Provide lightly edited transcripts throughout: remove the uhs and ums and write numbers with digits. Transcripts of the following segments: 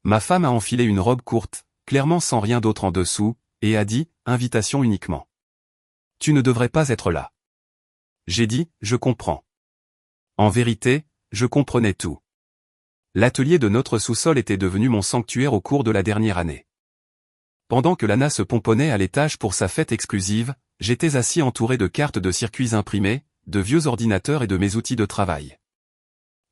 Ma femme a enfilé une robe courte, clairement sans rien d'autre en dessous, et a dit « Invitation uniquement. Tu ne devrais pas être là. » J'ai dit « Je comprends. » En vérité, je comprenais tout. L'atelier de notre sous-sol était devenu mon sanctuaire au cours de la dernière année. Pendant que Lana se pomponnait à l'étage pour sa fête exclusive, j'étais assis entouré de cartes de circuits imprimés, de vieux ordinateurs et de mes outils de travail.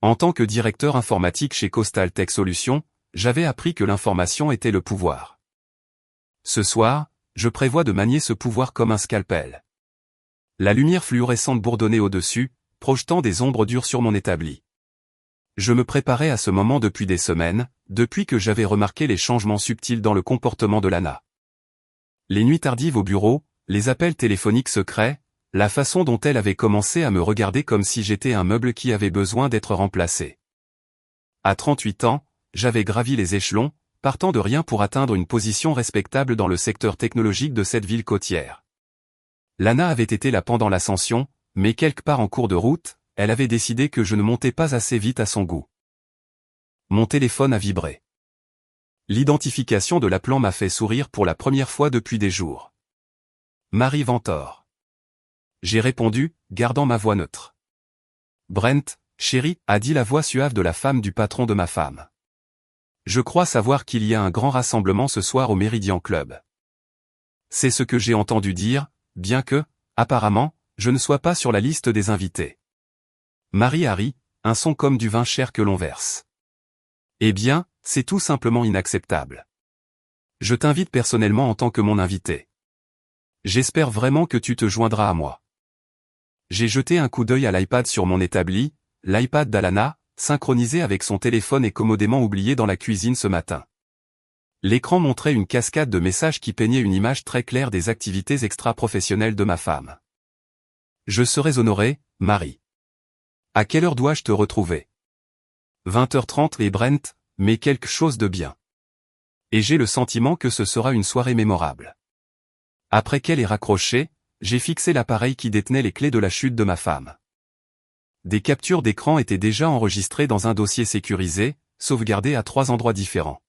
En tant que directeur informatique chez Coastal Tech Solutions, j'avais appris que l'information était le pouvoir. Ce soir, je prévois de manier ce pouvoir comme un scalpel. La lumière fluorescente bourdonnait au-dessus, projetant des ombres dures sur mon établi. Je me préparais à ce moment depuis des semaines, depuis que j'avais remarqué les changements subtils dans le comportement de Lana. Les nuits tardives au bureau, les appels téléphoniques secrets, la façon dont elle avait commencé à me regarder comme si j'étais un meuble qui avait besoin d'être remplacé. À 38 ans, j'avais gravi les échelons, partant de rien pour atteindre une position respectable dans le secteur technologique de cette ville côtière. Lana avait été là pendant l'ascension, mais quelque part en cours de route, elle avait décidé que je ne montais pas assez vite à son goût. Mon téléphone a vibré. L'identification de l'appelant m'a fait sourire pour la première fois depuis des jours. Marie Ventor. J'ai répondu, gardant ma voix neutre. Brent, chérie, a dit la voix suave de la femme du patron de ma femme. Je crois savoir qu'il y a un grand rassemblement ce soir au Meridian Club. C'est ce que j'ai entendu dire, bien que, apparemment, je ne sois pas sur la liste des invités. Marie a ri, un son comme du vin cher que l'on verse. Eh bien, c'est tout simplement inacceptable. Je t'invite personnellement en tant que mon invité. J'espère vraiment que tu te joindras à moi. J'ai jeté un coup d'œil à l'iPad sur mon établi, l'iPad d'Alana, synchronisé avec son téléphone et commodément oublié dans la cuisine ce matin. L'écran montrait une cascade de messages qui peignaient une image très claire des activités extra-professionnelles de ma femme. Je serais honoré, Marie. À quelle heure dois-je te retrouver? 20h30 et Brent, mais quelque chose de bien. Et j'ai le sentiment que ce sera une soirée mémorable. Après qu'elle ait raccroché, j'ai fixé l'appareil qui détenait les clés de la chute de ma femme. Des captures d'écran étaient déjà enregistrées dans un dossier sécurisé, sauvegardé à 3 endroits différents.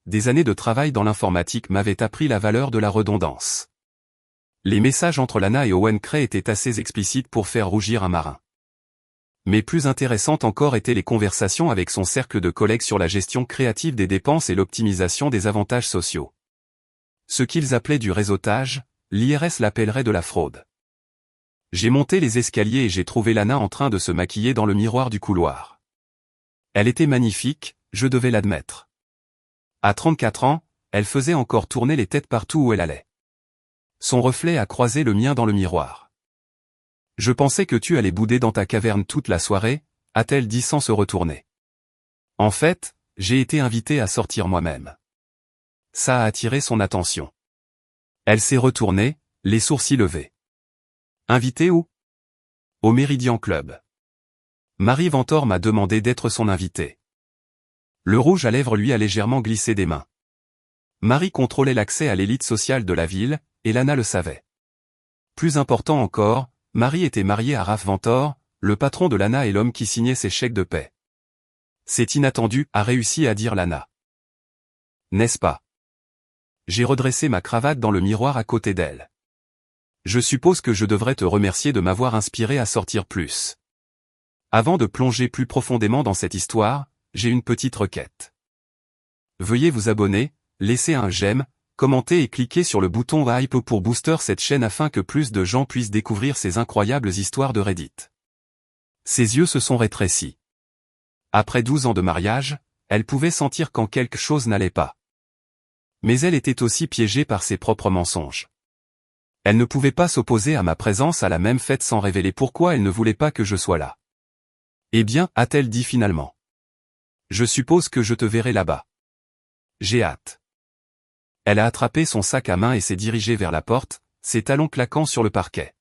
Des années de travail dans l'informatique m'avaient appris la valeur de la redondance. Les messages entre Lana et Owen Cray étaient assez explicites pour faire rougir un marin. Mais plus intéressantes encore étaient les conversations avec son cercle de collègues sur la gestion créative des dépenses et l'optimisation des avantages sociaux. Ce qu'ils appelaient du réseautage, l'IRS l'appellerait de la fraude. J'ai monté les escaliers et j'ai trouvé Lana en train de se maquiller dans le miroir du couloir. Elle était magnifique, je devais l'admettre. À 34 ans, elle faisait encore tourner les têtes partout où elle allait. Son reflet a croisé le mien dans le miroir. « Je pensais que tu allais bouder dans ta caverne toute la soirée », a-t-elle dit sans se retourner. En fait, j'ai été invité à sortir moi-même. Ça a attiré son attention. Elle s'est retournée, les sourcils levés. Invité où? Au Meridian Club. Marie Ventor m'a demandé d'être son invité. Le rouge à lèvres lui a légèrement glissé des mains. Marie contrôlait l'accès à l'élite sociale de la ville, et Lana le savait. Plus important encore, Marie était mariée à Raph Ventor, le patron de Lana et l'homme qui signait ses chèques de paie. C'est inattendu, a réussi à dire Lana. N'est-ce pas? J'ai redressé ma cravate dans le miroir à côté d'elle. Je suppose que je devrais te remercier de m'avoir inspiré à sortir plus. Avant de plonger plus profondément dans cette histoire, j'ai une petite requête. Veuillez vous abonner, laisser un j'aime, commenter et cliquer sur le bouton hype pour booster cette chaîne afin que plus de gens puissent découvrir ces incroyables histoires de Reddit. Ses yeux se sont rétrécis. Après 12 ans de mariage, elle pouvait sentir quand quelque chose n'allait pas. Mais elle était aussi piégée par ses propres mensonges. Elle ne pouvait pas s'opposer à ma présence à la même fête sans révéler pourquoi elle ne voulait pas que je sois là. Eh bien, a-t-elle dit finalement. Je suppose que je te verrai là-bas. J'ai hâte. Elle a attrapé son sac à main et s'est dirigée vers la porte, ses talons claquant sur le parquet.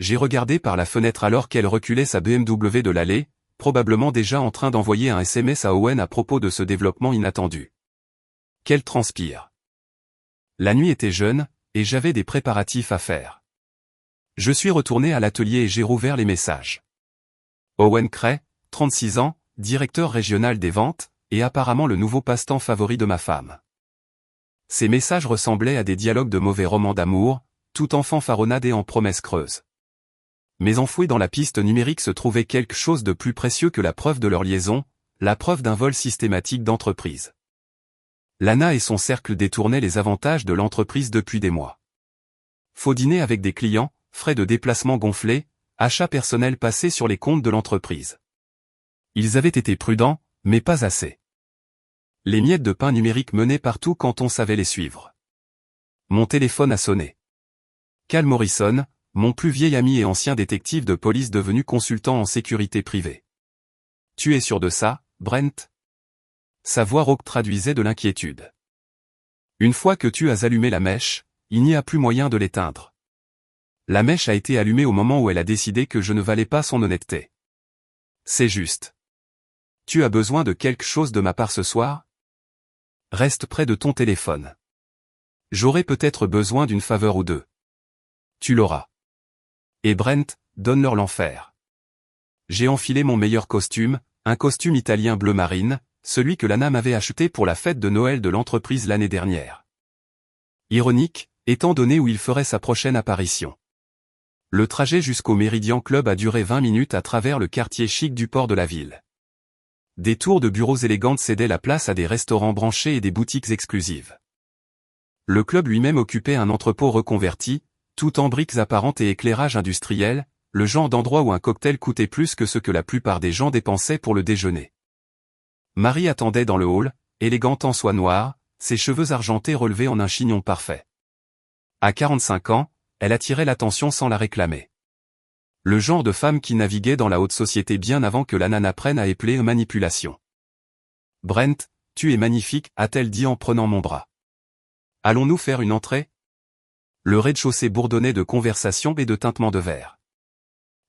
J'ai regardé par la fenêtre alors qu'elle reculait sa BMW de l'allée, probablement déjà en train d'envoyer un SMS à Owen à propos de ce développement inattendu. Qu'elle transpire. La nuit était jeune, et j'avais des préparatifs à faire. Je suis retourné à l'atelier et j'ai rouvert les messages. Owen Cray, 36 ans, directeur régional des ventes, et apparemment le nouveau passe-temps favori de ma femme. Ces messages ressemblaient à des dialogues de mauvais romans d'amour, tout en fanfaronnade et en promesses creuses. Mais enfoui dans la piste numérique se trouvait quelque chose de plus précieux que la preuve de leur liaison, la preuve d'un vol systématique d'entreprise. Lana et son cercle détournaient les avantages de l'entreprise depuis des mois. Faux dîners avec des clients, frais de déplacement gonflés, achats personnels passés sur les comptes de l'entreprise. Ils avaient été prudents, mais pas assez. Les miettes de pain numérique menaient partout quand on savait les suivre. Mon téléphone a sonné. Cal Morrison, mon plus vieil ami et ancien détective de police devenu consultant en sécurité privée. Tu es sûr de ça, Brent? Sa voix rauque traduisait de l'inquiétude. Une fois que tu as allumé la mèche, il n'y a plus moyen de l'éteindre. La mèche a été allumée au moment où elle a décidé que je ne valais pas son honnêteté. C'est juste. Tu as besoin de quelque chose de ma part ce soir? Reste près de ton téléphone. J'aurai peut-être besoin d'une faveur ou deux. Tu l'auras. Et Brent, donne-leur l'enfer. J'ai enfilé mon meilleur costume, un costume italien bleu marine, celui que Lana m'avait acheté pour la fête de Noël de l'entreprise l'année dernière. Ironique, étant donné où il ferait sa prochaine apparition. Le trajet jusqu'au Meridian Club a duré 20 minutes à travers le quartier chic du port de la ville. Des tours de bureaux élégantes cédaient la place à des restaurants branchés et des boutiques exclusives. Le club lui-même occupait un entrepôt reconverti, tout en briques apparentes et éclairage industriel, le genre d'endroit où un cocktail coûtait plus que ce que la plupart des gens dépensaient pour le déjeuner. Marie attendait dans le hall, élégante en soie noire, ses cheveux argentés relevés en un chignon parfait. À 45 ans, elle attirait l'attention sans la réclamer. Le genre de femme qui naviguait dans la haute société bien avant que Lana n'apprenne à épeler manipulation. Brent, tu es magnifique, a-t-elle dit en prenant mon bras. Allons-nous faire une entrée? Le rez-de-chaussée bourdonnait de conversations et de tintements de verre.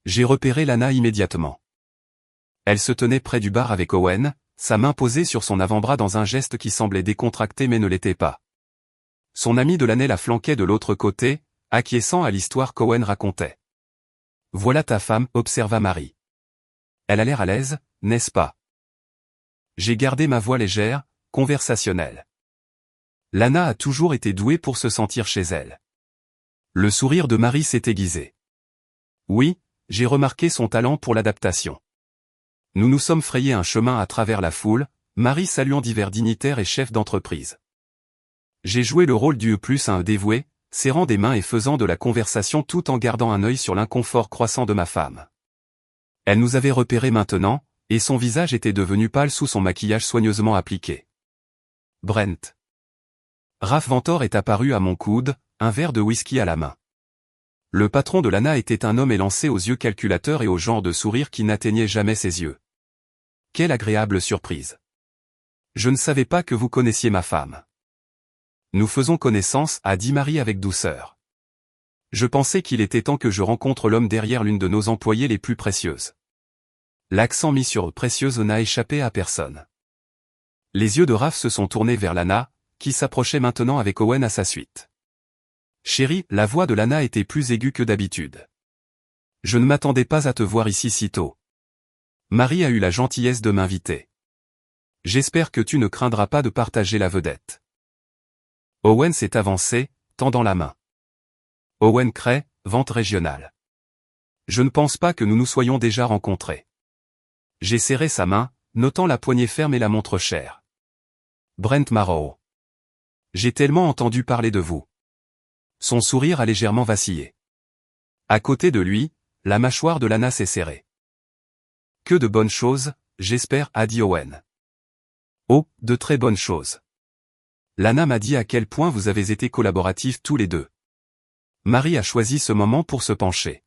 J'ai repéré Lana immédiatement. Elle se tenait près du bar avec Owen, sa main posée sur son avant-bras dans un geste qui semblait décontracté mais ne l'était pas. Son ami de l'année la flanquait de l'autre côté, acquiesçant à l'histoire qu'Owen racontait. Voilà ta femme, observa Marie. Elle a l'air à l'aise, n'est-ce pas? J'ai gardé ma voix légère, conversationnelle. Lana a toujours été douée pour se sentir chez elle. Le sourire de Marie s'est aiguisé. Oui, j'ai remarqué son talent pour l'adaptation. Nous nous sommes frayés un chemin à travers la foule, Marie saluant divers dignitaires et chefs d'entreprise. J'ai joué le rôle du plus à un dévoué, serrant des mains et faisant de la conversation tout en gardant un œil sur l'inconfort croissant de ma femme. Elle nous avait repérés maintenant, et son visage était devenu pâle sous son maquillage soigneusement appliqué. Brent. Raph Ventor est apparu à mon coude, un verre de whisky à la main. Le patron de Lana était un homme élancé aux yeux calculateurs et au genre de sourire qui n'atteignait jamais ses yeux. Quelle agréable surprise. Je ne savais pas que vous connaissiez ma femme. Nous faisons connaissance, a dit Marie avec douceur. Je pensais qu'il était temps que je rencontre l'homme derrière l'une de nos employées les plus précieuses. L'accent mis sur précieuse n'a échappé à personne. Les yeux de Raph se sont tournés vers Lana, qui s'approchait maintenant avec Owen à sa suite. Chérie, la voix de Lana était plus aiguë que d'habitude. Je ne m'attendais pas à te voir ici si tôt. Marie a eu la gentillesse de m'inviter. J'espère que tu ne craindras pas de partager la vedette. Owen s'est avancé, tendant la main. Owen Cray, vente régionale. Je ne pense pas que nous nous soyons déjà rencontrés. J'ai serré sa main, notant la poignée ferme et la montre chère. Brent Marrow. J'ai tellement entendu parler de vous. Son sourire a légèrement vacillé. À côté de lui, la mâchoire de Lana s'est serrée. Que de bonnes choses, j'espère, a dit Owen. Oh, de très bonnes choses. Lana m'a dit à quel point vous avez été collaboratifs tous les deux. Marie a choisi ce moment pour se pencher.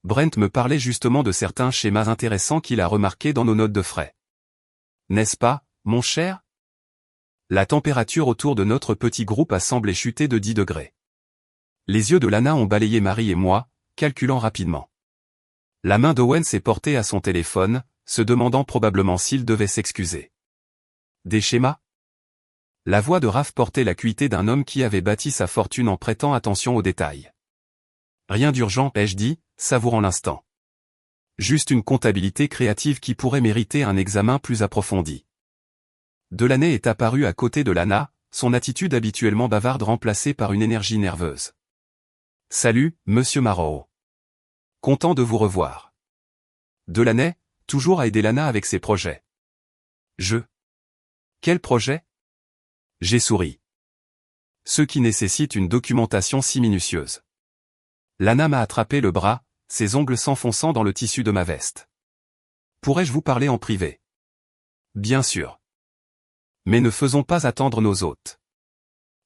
Brent me parlait justement de certains schémas intéressants qu'il a remarqués dans nos notes de frais. N'est-ce pas, mon cher? La température autour de notre petit groupe a semblé chuter de 10 degrés. Les yeux de Lana ont balayé Marie et moi, calculant rapidement. La main d'Owen s'est portée à son téléphone, se demandant probablement s'il devait s'excuser. Des schémas? La voix de Raph portait l'acuité d'un homme qui avait bâti sa fortune en prêtant attention aux détails. Rien d'urgent, ai-je dit, savourant l'instant. Juste une comptabilité créative qui pourrait mériter un examen plus approfondi. Delaney est apparu à côté de Lana, son attitude habituellement bavarde remplacée par une énergie nerveuse. « Salut, monsieur Marrow. Content de vous revoir. » Delaney, toujours à aider Lana avec ses projets. Quel projet? J'ai souri. Ceux qui nécessitent une documentation si minutieuse. Lana m'a attrapé le bras, ses ongles s'enfonçant dans le tissu de ma veste. Pourrais-je vous parler en privé? Bien sûr. Mais ne faisons pas attendre nos hôtes.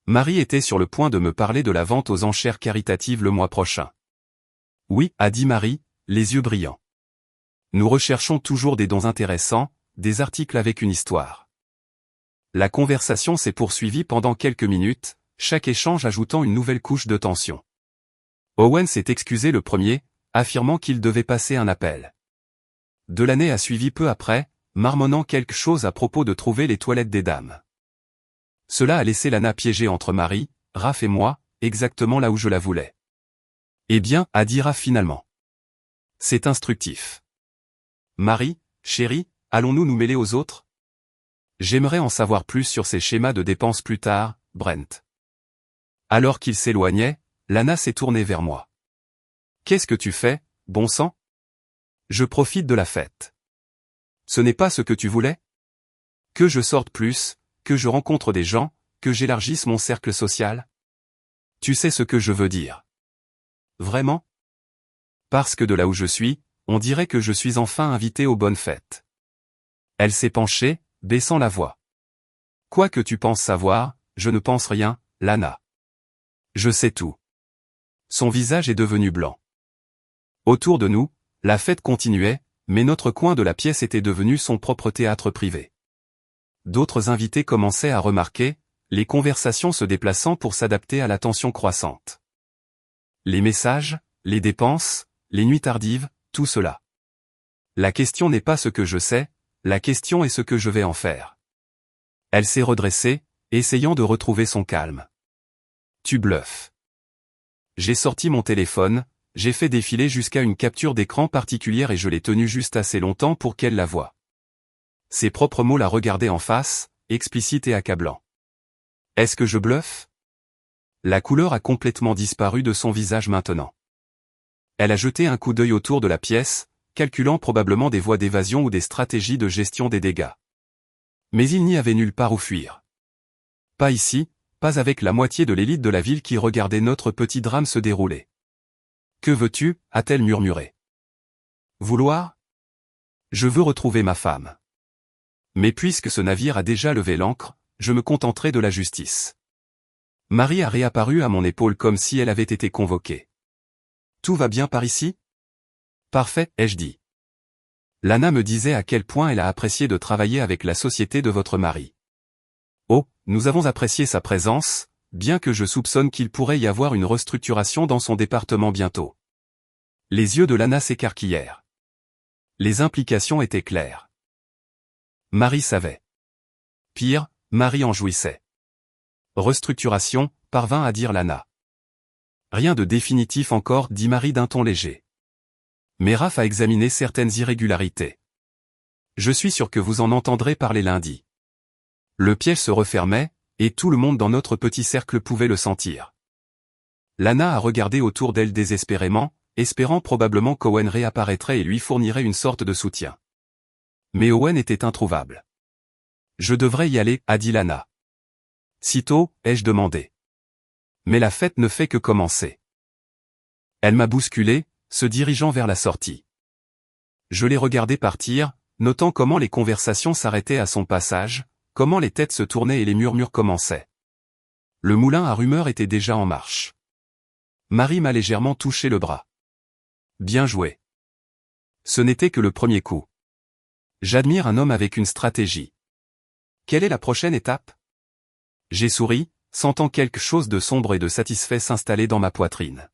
Marie était sur le point de me parler de la vente aux enchères caritatives le mois prochain. Oui, a dit Marie, les yeux brillants. Nous recherchons toujours des dons intéressants, des articles avec une histoire. La conversation s'est poursuivie pendant quelques minutes, chaque échange ajoutant une nouvelle couche de tension. Owen s'est excusé le premier, affirmant qu'il devait passer un appel. Delaney a suivi peu après, marmonnant quelque chose à propos de trouver les toilettes des dames. Cela a laissé Lana piégée entre Marie, Raph et moi, exactement là où je la voulais. Eh bien, a dit Raph finalement. C'est instructif. Marie, chérie, allons-nous nous mêler aux autres? J'aimerais en savoir plus sur ces schémas de dépenses plus tard, Brent. Alors qu'il s'éloignait, Lana s'est tournée vers moi. Qu'est-ce que tu fais, bon sang? Je profite de la fête. Ce n'est pas ce que tu voulais? Que je sorte plus, que je rencontre des gens, que j'élargisse mon cercle social? Tu sais ce que je veux dire. Vraiment? Parce que de là où je suis, on dirait que je suis enfin invité aux bonnes fêtes. Elle s'est penchée, baissant la voix. Quoi que tu penses savoir, je ne pense rien, Lana. Je sais tout. Son visage est devenu blanc. Autour de nous, la fête continuait, mais notre coin de la pièce était devenu son propre théâtre privé. D'autres invités commençaient à remarquer, les conversations se déplaçant pour s'adapter à la tension croissante. Les messages, les dépenses, les nuits tardives, tout cela. La question n'est pas ce que je sais, la question est ce que je vais en faire. Elle s'est redressée, essayant de retrouver son calme. Tu bluffes. J'ai sorti mon téléphone, j'ai fait défiler jusqu'à une capture d'écran particulière et je l'ai tenue juste assez longtemps pour qu'elle la voie. Ses propres mots la regardaient en face, explicites et accablants. Est-ce que je bluffe? La couleur a complètement disparu de son visage maintenant. Elle a jeté un coup d'œil autour de la pièce, calculant probablement des voies d'évasion ou des stratégies de gestion des dégâts. Mais il n'y avait nulle part où fuir. Pas ici, pas avec la moitié de l'élite de la ville qui regardait notre petit drame se dérouler. Que veux-tu, a-t-elle murmuré. Vouloir? Je veux retrouver ma femme. Mais puisque ce navire a déjà levé l'ancre, je me contenterai de la justice. Marie a réapparu à mon épaule comme si elle avait été convoquée. Tout va bien par ici? Parfait, ai-je dit. Lana me disait à quel point elle a apprécié de travailler avec la société de votre mari. Oh, nous avons apprécié sa présence, bien que je soupçonne qu'il pourrait y avoir une restructuration dans son département bientôt. Les yeux de Lana s'écarquillèrent. Les implications étaient claires. Marie savait. Pire, Marie en jouissait. Restructuration, parvint à dire Lana. Rien de définitif encore, dit Marie d'un ton léger. Mais Raph a examiné certaines irrégularités. Je suis sûr que vous en entendrez parler lundi. Le piège se refermait, et tout le monde dans notre petit cercle pouvait le sentir. Lana a regardé autour d'elle désespérément, espérant probablement qu'Owen réapparaîtrait et lui fournirait une sorte de soutien. Mais Owen était introuvable. Je devrais y aller, a dit Lana. Sitôt, ai-je demandé. Mais la fête ne fait que commencer. Elle m'a bousculé, se dirigeant vers la sortie. Je l'ai regardé partir, notant comment les conversations s'arrêtaient à son passage, comment les têtes se tournaient et les murmures commençaient. Le moulin à rumeurs était déjà en marche. Marie m'a légèrement touché le bras. Bien joué. Ce n'était que le premier coup. J'admire un homme avec une stratégie. Quelle est la prochaine étape? J'ai souri, sentant quelque chose de sombre et de satisfait s'installer dans ma poitrine.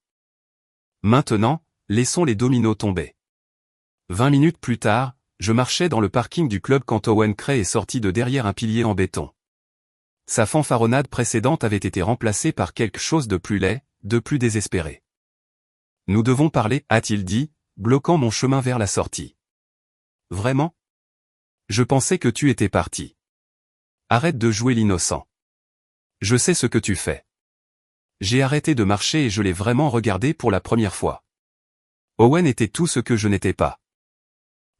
Maintenant, laissons les dominos tomber. 20 minutes plus tard, je marchais dans le parking du club quand Owen Cray est sorti de derrière un pilier en béton. Sa fanfaronnade précédente avait été remplacée par quelque chose de plus laid, de plus désespéré. Nous devons parler, a-t-il dit, bloquant mon chemin vers la sortie. Vraiment? Je pensais que tu étais parti. Arrête de jouer l'innocent. Je sais ce que tu fais. J'ai arrêté de marcher et je l'ai vraiment regardé pour la première fois. Owen était tout ce que je n'étais pas.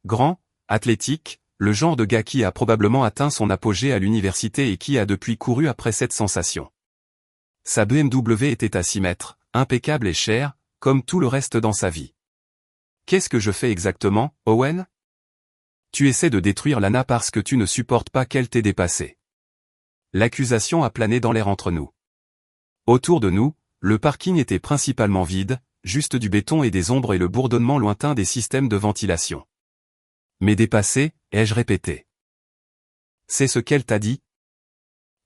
Grand, athlétique, le genre de gars qui a probablement atteint son apogée à l'université et qui a depuis couru après cette sensation. Sa BMW était à 6 mètres, impeccable et chère, comme tout le reste dans sa vie. Qu'est-ce que je fais exactement, Owen? Tu essaies de détruire Lana parce que tu ne supportes pas qu'elle t'ait dépassé. L'accusation a plané dans l'air entre nous. Autour de nous, le parking était principalement vide, juste du béton et des ombres et le bourdonnement lointain des systèmes de ventilation. Mais dépassé, ai-je répété. C'est ce qu'elle t'a dit?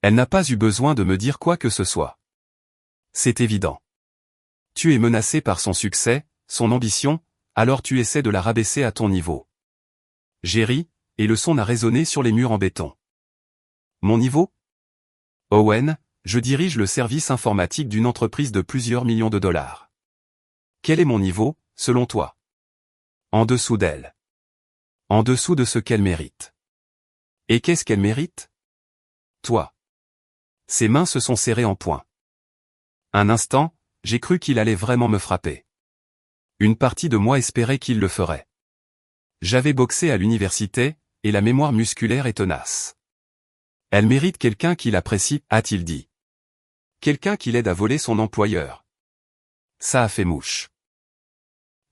Elle n'a pas eu besoin de me dire quoi que ce soit. C'est évident. Tu es menacé par son succès, son ambition, alors tu essaies de la rabaisser à ton niveau. J'ai ri, et le son a résonné sur les murs en béton. Mon niveau? Owen, je dirige le service informatique d'une entreprise de plusieurs millions de dollars. Quel est mon niveau, selon toi? En dessous d'elle. En dessous de ce qu'elle mérite. Et qu'est-ce qu'elle mérite? Toi. Ses mains se sont serrées en poing. Un instant, j'ai cru qu'il allait vraiment me frapper. Une partie de moi espérait qu'il le ferait. J'avais boxé à l'université, et la mémoire musculaire est tenace. Elle mérite quelqu'un qui l'apprécie, a-t-il dit. Quelqu'un qui l'aide à voler son employeur. Ça a fait mouche.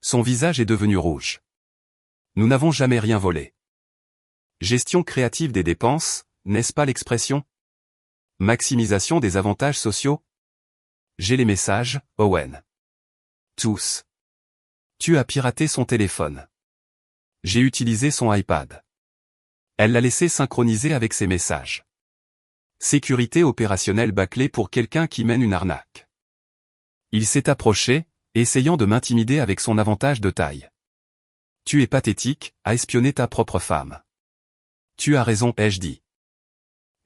Son visage est devenu rouge. Nous n'avons jamais rien volé. Gestion créative des dépenses, n'est-ce pas l'expression? Maximisation des avantages sociaux? J'ai les messages, Owen. Tous. Tu as piraté son téléphone. J'ai utilisé son iPad. Elle l'a laissé synchroniser avec ses messages. Sécurité opérationnelle bâclée pour quelqu'un qui mène une arnaque. Il s'est approché, essayant de m'intimider avec son avantage de taille. Tu es pathétique, à espionner ta propre femme. Tu as raison, ai-je dit.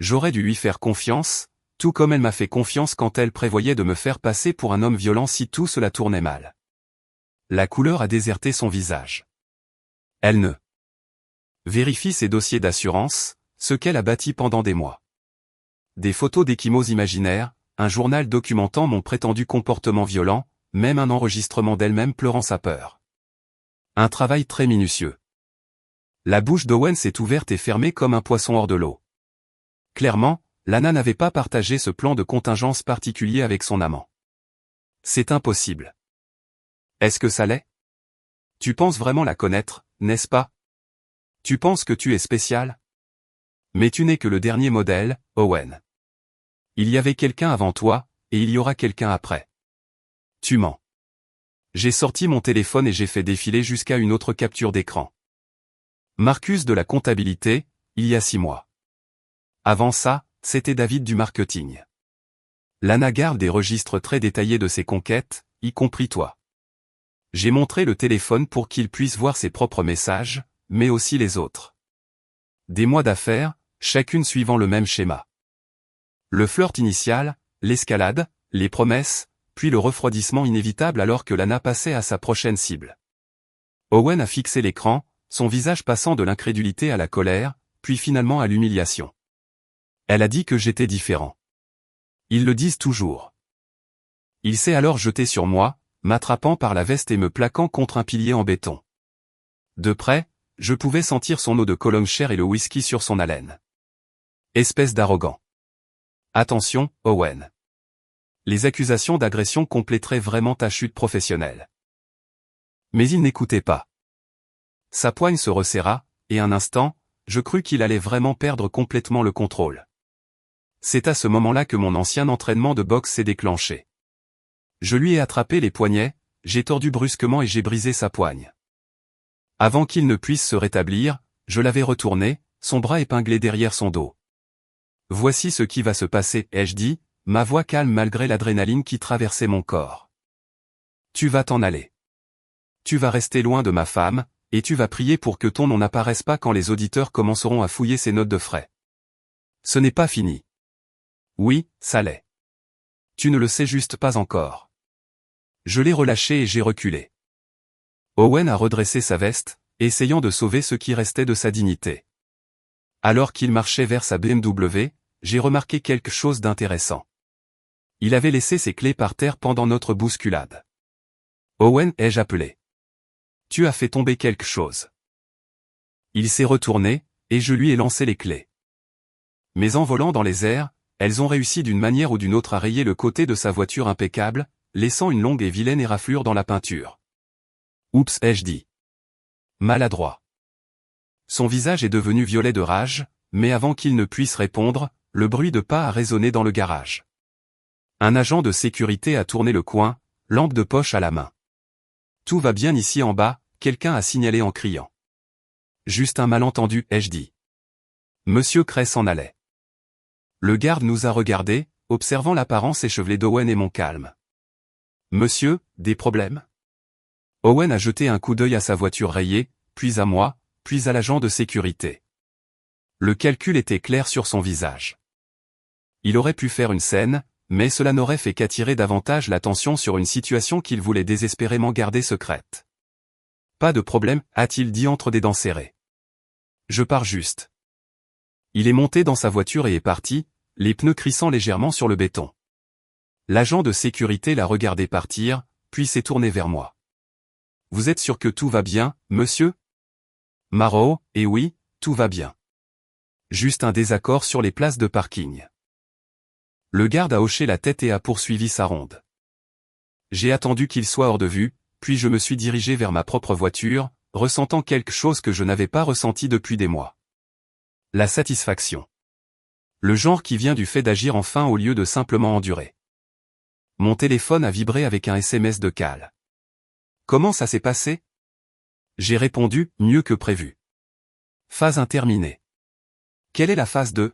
J'aurais dû lui faire confiance, tout comme elle m'a fait confiance quand elle prévoyait de me faire passer pour un homme violent si tout cela tournait mal. La couleur a déserté son visage. Elle ne vérifie ses dossiers d'assurance, ce qu'elle a bâti pendant des mois. Des photos d'échymoses imaginaires, un journal documentant mon prétendu comportement violent, même un enregistrement d'elle-même pleurant sa peur. Un travail très minutieux. La bouche d'Owen s'est ouverte et fermée comme un poisson hors de l'eau. Clairement, Lana n'avait pas partagé ce plan de contingence particulier avec son amant. C'est impossible. Est-ce que ça l'est? Tu penses vraiment la connaître, n'est-ce pas? Tu penses que tu es spécial? Mais tu n'es que le dernier modèle, Owen. Il y avait quelqu'un avant toi, et il y aura quelqu'un après. Tu mens. J'ai sorti mon téléphone et j'ai fait défiler jusqu'à une autre capture d'écran. Marcus de la comptabilité, il y a 6 mois. Avant ça, c'était David du marketing. Lana garde des registres très détaillés de ses conquêtes, y compris toi. J'ai montré le téléphone pour qu'il puisse voir ses propres messages, mais aussi les autres. Des mois d'affaires, chacune suivant le même schéma. Le flirt initial, l'escalade, les promesses, puis le refroidissement inévitable alors que Lana passait à sa prochaine cible. Owen a fixé l'écran, son visage passant de l'incrédulité à la colère, puis finalement à l'humiliation. Elle a dit que j'étais différent. Ils le disent toujours. Il s'est alors jeté sur moi, m'attrapant par la veste et me plaquant contre un pilier en béton. De près, je pouvais sentir son eau de cologne chère et le whisky sur son haleine. Espèce d'arrogant. Attention, Owen. Les accusations d'agression compléteraient vraiment ta chute professionnelle. Mais il n'écoutait pas. Sa poigne se resserra, et un instant, je crus qu'il allait vraiment perdre complètement le contrôle. C'est à ce moment-là que mon ancien entraînement de boxe s'est déclenché. Je lui ai attrapé les poignets, j'ai tordu brusquement et j'ai brisé sa poigne. Avant qu'il ne puisse se rétablir, je l'avais retourné, son bras épinglé derrière son dos. Voici ce qui va se passer, ai-je dit, ma voix calme malgré l'adrénaline qui traversait mon corps. Tu vas t'en aller. Tu vas rester loin de ma femme, et tu vas prier pour que ton nom n'apparaisse pas quand les auditeurs commenceront à fouiller ses notes de frais. Ce n'est pas fini. Oui, ça l'est. Tu ne le sais juste pas encore. Je l'ai relâché et j'ai reculé. Owen a redressé sa veste, essayant de sauver ce qui restait de sa dignité. Alors qu'il marchait vers sa BMW, j'ai remarqué quelque chose d'intéressant. Il avait laissé ses clés par terre pendant notre bousculade. Owen, ai-je appelé. Tu as fait tomber quelque chose. Il s'est retourné, et je lui ai lancé les clés. Mais en volant dans les airs, elles ont réussi d'une manière ou d'une autre à rayer le côté de sa voiture impeccable, laissant une longue et vilaine éraflure dans la peinture. Oups, ai-je dit. Maladroit. Son visage est devenu violet de rage, mais avant qu'il ne puisse répondre, le bruit de pas a résonné dans le garage. Un agent de sécurité a tourné le coin, lampe de poche à la main. Tout va bien ici en bas, quelqu'un a signalé en criant. Juste un malentendu, ai-je dit. Monsieur Cray s'en allait. Le garde nous a regardés, observant l'apparence échevelée d'Owen et mon calme. Monsieur, des problèmes? Owen a jeté un coup d'œil à sa voiture rayée, puis à moi, puis à l'agent de sécurité. Le calcul était clair sur son visage. Il aurait pu faire une scène, mais cela n'aurait fait qu'attirer davantage l'attention sur une situation qu'il voulait désespérément garder secrète. Pas de problème, a-t-il dit entre des dents serrées. Je pars juste. Il est monté dans sa voiture et est parti, les pneus crissant légèrement sur le béton. L'agent de sécurité l'a regardé partir, puis s'est tourné vers moi. Vous êtes sûr que tout va bien, monsieur? Marrow, eh oui, tout va bien. Juste un désaccord sur les places de parking. Le garde a hoché la tête et a poursuivi sa ronde. J'ai attendu qu'il soit hors de vue, puis je me suis dirigé vers ma propre voiture, ressentant quelque chose que je n'avais pas ressenti depuis des mois. La satisfaction. Le genre qui vient du fait d'agir enfin au lieu de simplement endurer. Mon téléphone a vibré avec un SMS de Cal. Comment ça s'est passé? J'ai répondu, mieux que prévu. Phase 1 terminée. Quelle est la phase 2?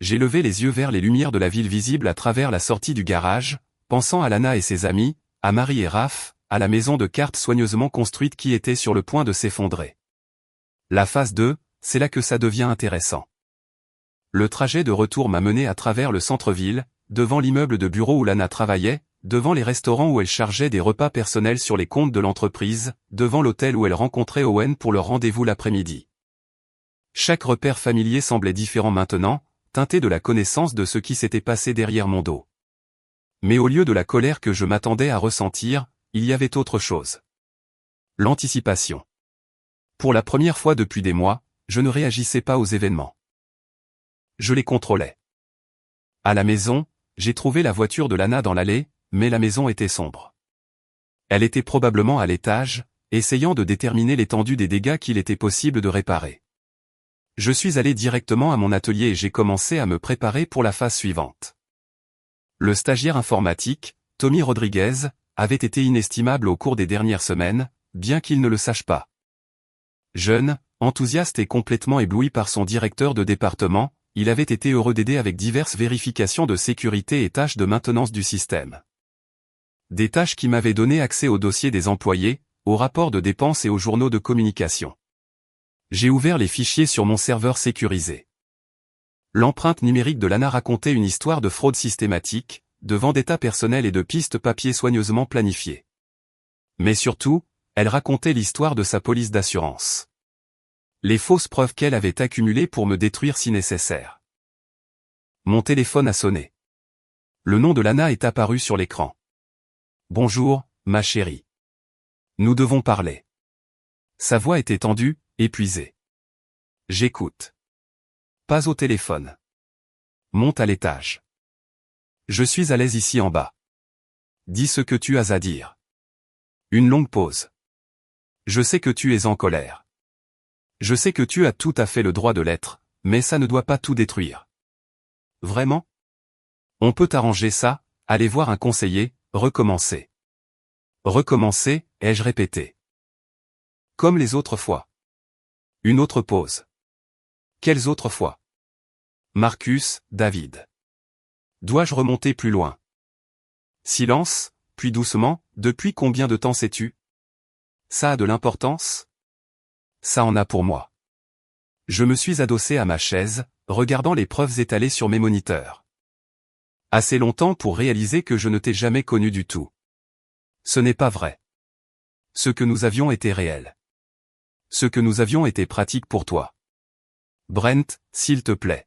J'ai levé les yeux vers les lumières de la ville visibles à travers la sortie du garage, pensant à Lana et ses amis, à Marie et Raph, à la maison de cartes soigneusement construite qui était sur le point de s'effondrer. La phase 2, c'est là que ça devient intéressant. Le trajet de retour m'a mené à travers le centre-ville, devant l'immeuble de bureau où Lana travaillait, devant les restaurants où elle chargeait des repas personnels sur les comptes de l'entreprise, devant l'hôtel où elle rencontrait Owen pour le rendez-vous l'après-midi. Chaque repère familier semblait différent maintenant, teinté de la connaissance de ce qui s'était passé derrière mon dos. Mais au lieu de la colère que je m'attendais à ressentir, il y avait autre chose. L'anticipation. Pour la première fois depuis des mois, je ne réagissais pas aux événements. Je les contrôlais. À la maison, j'ai trouvé la voiture de Lana dans l'allée, mais la maison était sombre. Elle était probablement à l'étage, essayant de déterminer l'étendue des dégâts qu'il était possible de réparer. Je suis allé directement à mon atelier et j'ai commencé à me préparer pour la phase suivante. Le stagiaire informatique, Tommy Rodriguez, avait été inestimable au cours des dernières semaines, bien qu'il ne le sache pas. Jeune, enthousiaste et complètement ébloui par son directeur de département, il avait été heureux d'aider avec diverses vérifications de sécurité et tâches de maintenance du système. Des tâches qui m'avaient donné accès aux dossiers des employés, aux rapports de dépenses et aux journaux de communication. J'ai ouvert les fichiers sur mon serveur sécurisé. L'empreinte numérique de Lana racontait une histoire de fraude systématique, de vendetta personnelle et de pistes papier soigneusement planifiées. Mais surtout, elle racontait l'histoire de sa police d'assurance. Les fausses preuves qu'elle avait accumulées pour me détruire si nécessaire. Mon téléphone a sonné. Le nom de Lana est apparu sur l'écran. Bonjour, ma chérie. Nous devons parler. Sa voix était tendue, épuisée. J'écoute. Pas au téléphone. Monte à l'étage. Je suis à l'aise ici en bas. Dis ce que tu as à dire. Une longue pause. Je sais que tu es en colère. Je sais que tu as tout à fait le droit de l'être, mais ça ne doit pas tout détruire. Vraiment? On peut arranger ça, aller voir un conseiller, recommencer. Recommencer, ai-je répété. Comme les autres fois. Une autre pause. Quelles autres fois? Marcus, David. Dois-je remonter plus loin? Silence, puis doucement, depuis combien de temps sais-tu? Ça a de l'importance? Ça en a pour moi. Je me suis adossé à ma chaise, regardant les preuves étalées sur mes moniteurs. Assez longtemps pour réaliser que je ne t'ai jamais connu du tout. Ce n'est pas vrai. Ce que nous avions était réel. Ce que nous avions était pratique pour toi. Brent, s'il te plaît.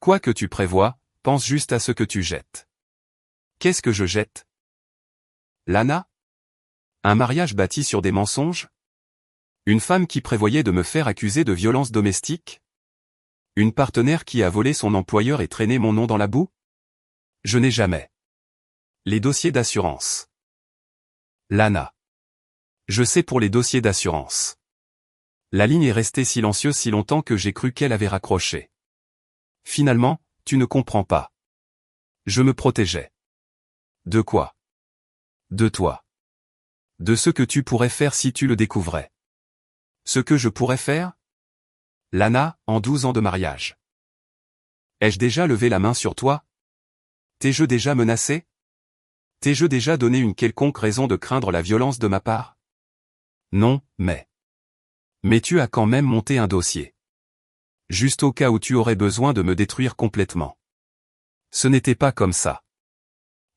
Quoi que tu prévois, pense juste à ce que tu jettes. Qu'est-ce que je jette? Lana? Un mariage bâti sur des mensonges? Une femme qui prévoyait de me faire accuser de violence domestique? Une partenaire qui a volé son employeur et traîné mon nom dans la boue? Je n'ai jamais. Les dossiers d'assurance. Lana. Je sais pour les dossiers d'assurance. La ligne est restée silencieuse si longtemps que j'ai cru qu'elle avait raccroché. Finalement, tu ne comprends pas. Je me protégeais. De quoi? De toi. De ce que tu pourrais faire si tu le découvrais. Ce que je pourrais faire? Lana, en 12 ans de mariage. Ai-je déjà levé la main sur toi? T'ai-je déjà menacé? T'ai-je déjà donné une quelconque raison de craindre la violence de ma part? Non, mais tu as quand même monté un dossier. Juste au cas où tu aurais besoin de me détruire complètement. Ce n'était pas comme ça.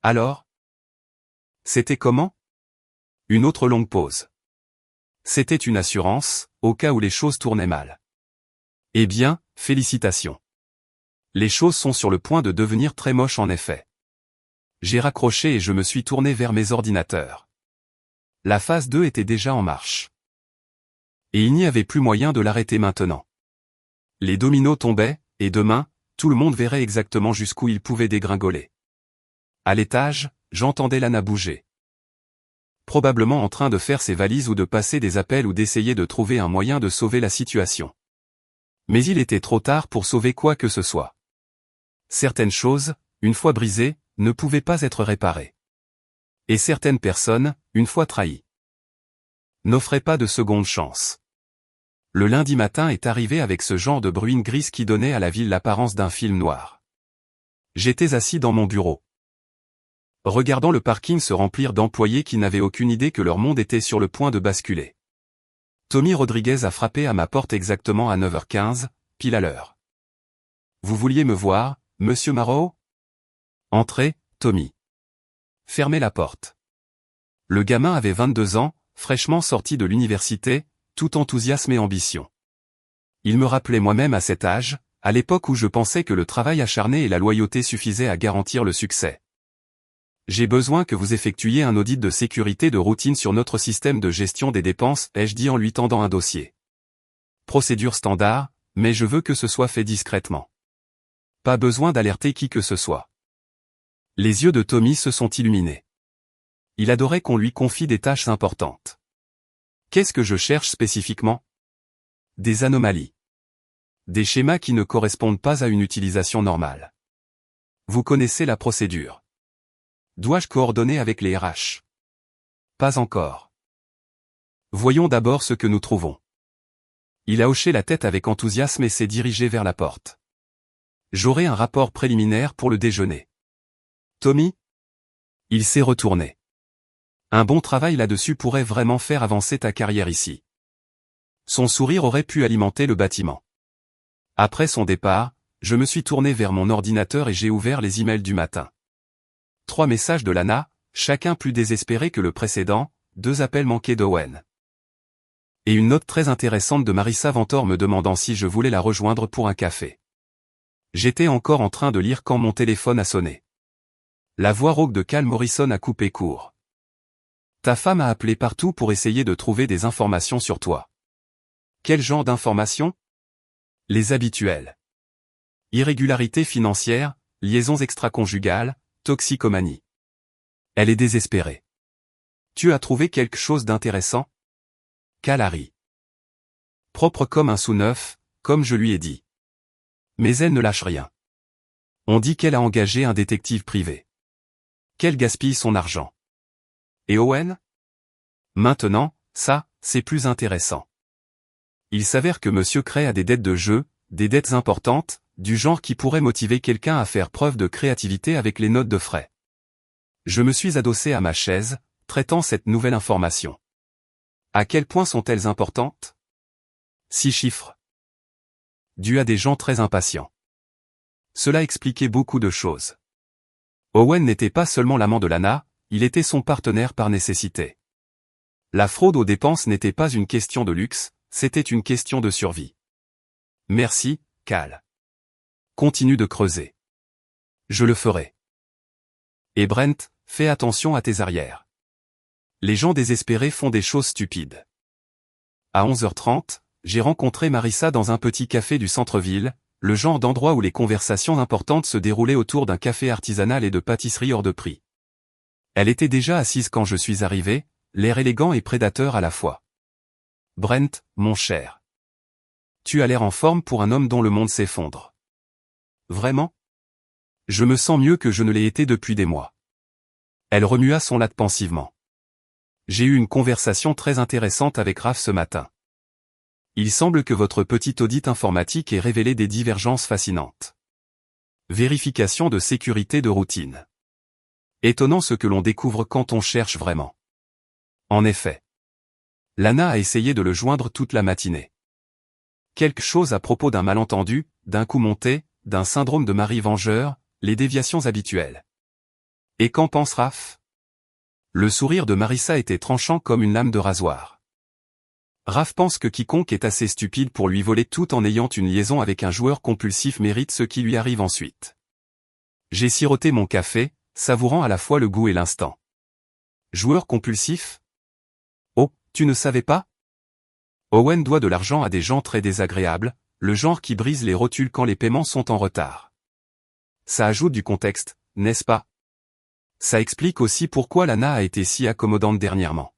Alors? C'était comment? Une autre longue pause. C'était une assurance, au cas où les choses tournaient mal. Eh bien, félicitations. Les choses sont sur le point de devenir très moches en effet. J'ai raccroché et je me suis tourné vers mes ordinateurs. La phase 2 était déjà en marche. Et il n'y avait plus moyen de l'arrêter maintenant. Les dominos tombaient, et demain, tout le monde verrait exactement jusqu'où il pouvait dégringoler. À l'étage, j'entendais Lana bouger. Probablement en train de faire ses valises ou de passer des appels ou d'essayer de trouver un moyen de sauver la situation. Mais il était trop tard pour sauver quoi que ce soit. Certaines choses, une fois brisées, ne pouvaient pas être réparées. Et certaines personnes, une fois trahies, n'offraient pas de seconde chance. Le lundi matin est arrivé avec ce genre de bruine grise qui donnait à la ville l'apparence d'un film noir. J'étais assis dans mon bureau, regardant le parking se remplir d'employés qui n'avaient aucune idée que leur monde était sur le point de basculer. Tommy Rodriguez a frappé à ma porte exactement à 9h15, pile à l'heure. Vous vouliez me voir, monsieur Marrow? Entrez, Tommy. Fermez la porte. Le gamin avait 22 ans, fraîchement sorti de l'université, tout enthousiasme et ambition. Il me rappelait moi-même à cet âge, à l'époque où je pensais que le travail acharné et la loyauté suffisaient à garantir le succès. J'ai besoin que vous effectuiez un audit de sécurité de routine sur notre système de gestion des dépenses, ai-je dit en lui tendant un dossier. Procédure standard, mais je veux que ce soit fait discrètement. Pas besoin d'alerter qui que ce soit. Les yeux de Tommy se sont illuminés. Il adorait qu'on lui confie des tâches importantes. Qu'est-ce que je cherche spécifiquement? Des anomalies. Des schémas qui ne correspondent pas à une utilisation normale. Vous connaissez la procédure. Dois-je coordonner avec les RH? Pas encore. Voyons d'abord ce que nous trouvons. Il a hoché la tête avec enthousiasme et s'est dirigé vers la porte. J'aurai un rapport préliminaire pour le déjeuner. Tommy? Il s'est retourné. Un bon travail là-dessus pourrait vraiment faire avancer ta carrière ici. Son sourire aurait pu alimenter le bâtiment. Après son départ, je me suis tourné vers mon ordinateur et j'ai ouvert les emails du matin. 3 messages de Lana, chacun plus désespéré que le précédent, 2 appels manqués d'Owen. Et une note très intéressante de Marissa Ventor me demandant si je voulais la rejoindre pour un café. J'étais encore en train de lire quand mon téléphone a sonné. La voix rauque de Cal Morrison a coupé court. Ta femme a appelé partout pour essayer de trouver des informations sur toi. Quel genre d'informations? Les habituelles. Irrégularités financières, liaisons extra-conjugales, toxicomanie. Elle est désespérée. Tu as trouvé quelque chose d'intéressant? Calari. Propre comme un sous-neuf, comme je lui ai dit. Mais elle ne lâche rien. On dit qu'elle a engagé un détective privé. Qu'elle gaspille son argent. Et Owen? Maintenant, ça, c'est plus intéressant. Il s'avère que Monsieur Cray a des dettes de jeu, des dettes importantes, du genre qui pourrait motiver quelqu'un à faire preuve de créativité avec les notes de frais. Je me suis adossé à ma chaise, traitant cette nouvelle information. À quel point sont-elles importantes? 6 chiffres. Dû à des gens très impatients. Cela expliquait beaucoup de choses. Owen n'était pas seulement l'amant de Lana, il était son partenaire par nécessité. La fraude aux dépenses n'était pas une question de luxe, c'était une question de survie. Merci, Cal. Continue de creuser. Je le ferai. Et Brent, fais attention à tes arrières. Les gens désespérés font des choses stupides. À 11h30, j'ai rencontré Marissa dans un petit café du centre-ville, le genre d'endroit où les conversations importantes se déroulaient autour d'un café artisanal et de pâtisseries hors de prix. Elle était déjà assise quand je suis arrivé, l'air élégant et prédateur à la fois. Brent, mon cher. Tu as l'air en forme pour un homme dont le monde s'effondre. Vraiment? Je me sens mieux que je ne l'ai été depuis des mois. Elle remua son latte pensivement. J'ai eu une conversation très intéressante avec Raph ce matin. Il semble que votre petit audit informatique ait révélé des divergences fascinantes. Vérification de sécurité de routine. Étonnant ce que l'on découvre quand on cherche vraiment. En effet. Lana a essayé de le joindre toute la matinée. Quelque chose à propos d'un malentendu, d'un coup monté, d'un syndrome de mari vengeur, les déviations habituelles. Et qu'en pense Raph? Le sourire de Marissa était tranchant comme une lame de rasoir. Raph pense que quiconque est assez stupide pour lui voler tout en ayant une liaison avec un joueur compulsif mérite ce qui lui arrive ensuite. J'ai siroté mon café, savourant à la fois le goût et l'instant. Joueur compulsif? Oh, tu ne savais pas? Owen doit de l'argent à des gens très désagréables, le genre qui brise les rotules quand les paiements sont en retard. Ça ajoute du contexte, n'est-ce pas? Ça explique aussi pourquoi Lana a été si accommodante dernièrement.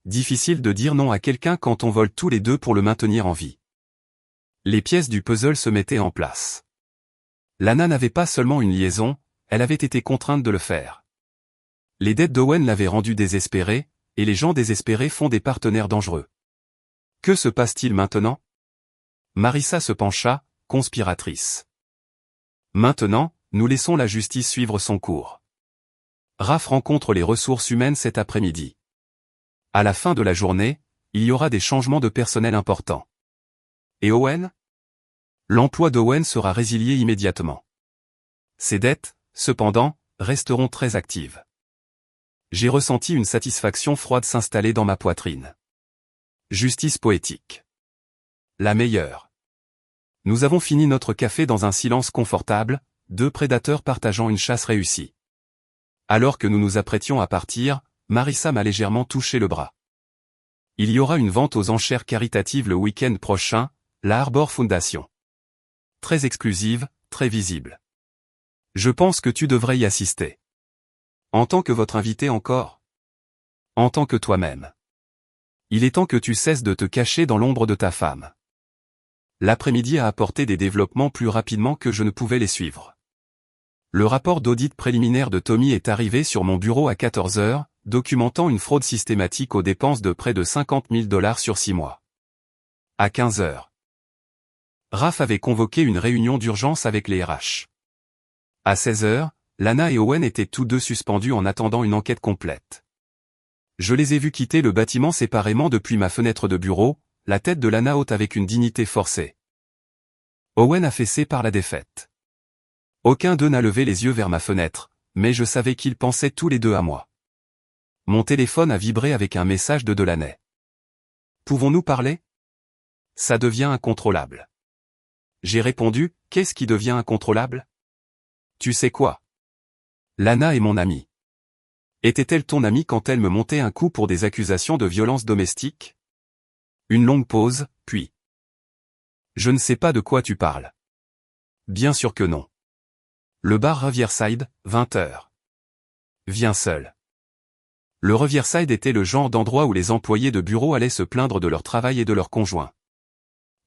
Difficile de dire non à quelqu'un quand on vole tous les deux pour le maintenir en vie. Les pièces du puzzle se mettaient en place. Lana n'avait pas seulement une liaison, elle avait été contrainte de le faire. Les dettes d'Owen l'avaient rendue désespérée, et les gens désespérés font des partenaires dangereux. Que se passe-t-il maintenant? Marissa se pencha, conspiratrice. Maintenant, nous laissons la justice suivre son cours. Raph rencontre les ressources humaines cet après-midi. À la fin de la journée, il y aura des changements de personnel importants. Et Owen? L'emploi d'Owen sera résilié immédiatement. Ses dettes, cependant, resteront très actives. J'ai ressenti une satisfaction froide s'installer dans ma poitrine. Justice poétique. La meilleure. Nous avons fini notre café dans un silence confortable, deux prédateurs partageant une chasse réussie. Alors que nous nous apprêtions à partir, Marissa m'a légèrement touché le bras. Il y aura une vente aux enchères caritatives le week-end prochain, la Arbor Foundation. Très exclusive, très visible. Je pense que tu devrais y assister. En tant que votre invité encore? En tant que toi-même. Il est temps que tu cesses de te cacher dans l'ombre de ta femme. L'après-midi a apporté des développements plus rapidement que je ne pouvais les suivre. Le rapport d'audit préliminaire de Tommy est arrivé sur mon bureau à 14h, documentant une fraude systématique aux dépenses de près de 50 000 $ sur 6 mois. À 15h. Raph avait convoqué une réunion d'urgence avec les RH. À 16h, Lana et Owen étaient tous deux suspendus en attendant une enquête complète. Je les ai vus quitter le bâtiment séparément depuis ma fenêtre de bureau, la tête de Lana haute avec une dignité forcée. Owen affaissé par la défaite. Aucun d'eux n'a levé les yeux vers ma fenêtre, mais je savais qu'ils pensaient tous les deux à moi. Mon téléphone a vibré avec un message de Delaney. Pouvons-nous parler? Ça devient incontrôlable. J'ai répondu, qu'est-ce qui devient incontrôlable? Tu sais quoi? Lana est mon amie. Était-elle ton amie quand elle me montait un coup pour des accusations de violence domestique? Une longue pause, puis. Je ne sais pas de quoi tu parles. Bien sûr que non. Le bar Riverside, 20h. Viens seul. Le Riverside était le genre d'endroit où les employés de bureau allaient se plaindre de leur travail et de leurs conjoints.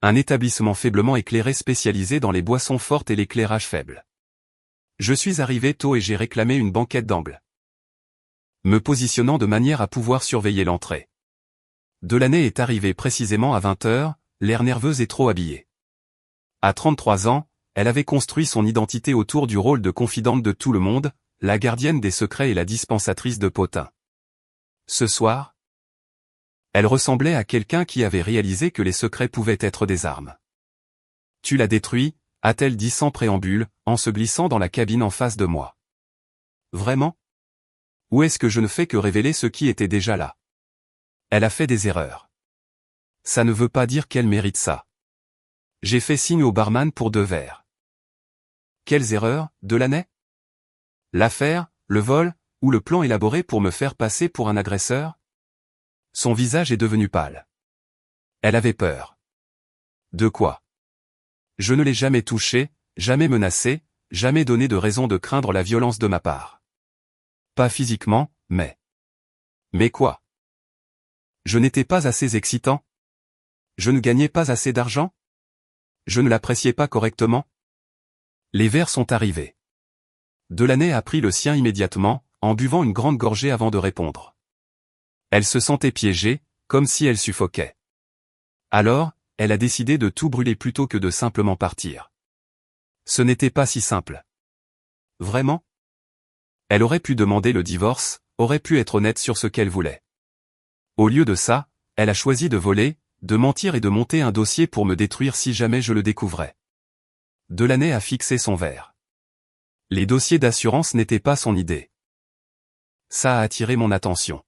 Un établissement faiblement éclairé spécialisé dans les boissons fortes et l'éclairage faible. Je suis arrivé tôt et j'ai réclamé une banquette d'angle. Me positionnant de manière à pouvoir surveiller l'entrée. Delaney est arrivée précisément à 20h, l'air nerveuse et trop habillée. À 33 ans, elle avait construit son identité autour du rôle de confidente de tout le monde, la gardienne des secrets et la dispensatrice de potins. Ce soir, elle ressemblait à quelqu'un qui avait réalisé que les secrets pouvaient être des armes. Tu l'as détruit, a-t-elle dit sans préambule, en se glissant dans la cabine en face de moi. Vraiment? Ou est-ce que je ne fais que révéler ce qui était déjà là? Elle a fait des erreurs. Ça ne veut pas dire qu'elle mérite ça. J'ai fait signe au barman pour 2 verres. Quelles erreurs, Delaney? L'affaire, le vol, ou le plan élaboré pour me faire passer pour un agresseur? Son visage est devenu pâle. Elle avait peur. De quoi? Je ne l'ai jamais touché, jamais menacé, jamais donné de raison de craindre la violence de ma part. Pas physiquement, mais... Mais quoi? Je n'étais pas assez excitant? Je ne gagnais pas assez d'argent? Je ne l'appréciais pas correctement? Les verres sont arrivés. Delaney a pris le sien immédiatement, en buvant une grande gorgée avant de répondre. Elle se sentait piégée, comme si elle suffoquait. Alors, elle a décidé de tout brûler plutôt que de simplement partir. Ce n'était pas si simple. Vraiment? Elle aurait pu demander le divorce, aurait pu être honnête sur ce qu'elle voulait. Au lieu de ça, elle a choisi de voler, de mentir et de monter un dossier pour me détruire si jamais je le découvrais. Delaney a fixé son verre. Les dossiers d'assurance n'étaient pas son idée. Ça a attiré mon attention.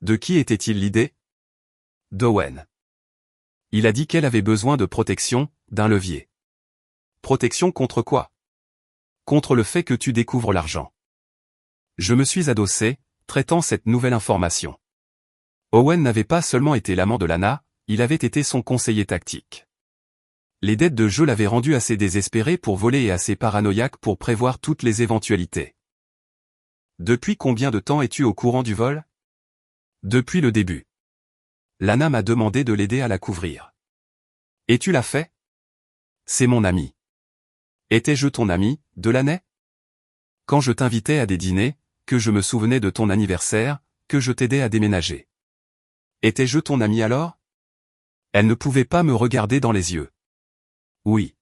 De qui était-il l'idée? D'Owen. Il a dit qu'elle avait besoin de protection, d'un levier. Protection contre quoi? Contre le fait que tu découvres l'argent. Je me suis adossé, traitant cette nouvelle information. Owen n'avait pas seulement été l'amant de Lana, il avait été son conseiller tactique. Les dettes de jeu l'avaient rendu assez désespéré pour voler et assez paranoïaque pour prévoir toutes les éventualités. Depuis combien de temps es-tu au courant du vol? Depuis le début. Lana m'a demandé de l'aider à la couvrir. Et tu l'as fait? C'est mon ami. Étais-je ton ami, Delaney? Quand je t'invitais à des dîners, que je me souvenais de ton anniversaire, que je t'aidais à déménager. Étais-je ton ami alors? Elle ne pouvait pas me regarder dans les yeux. Oui.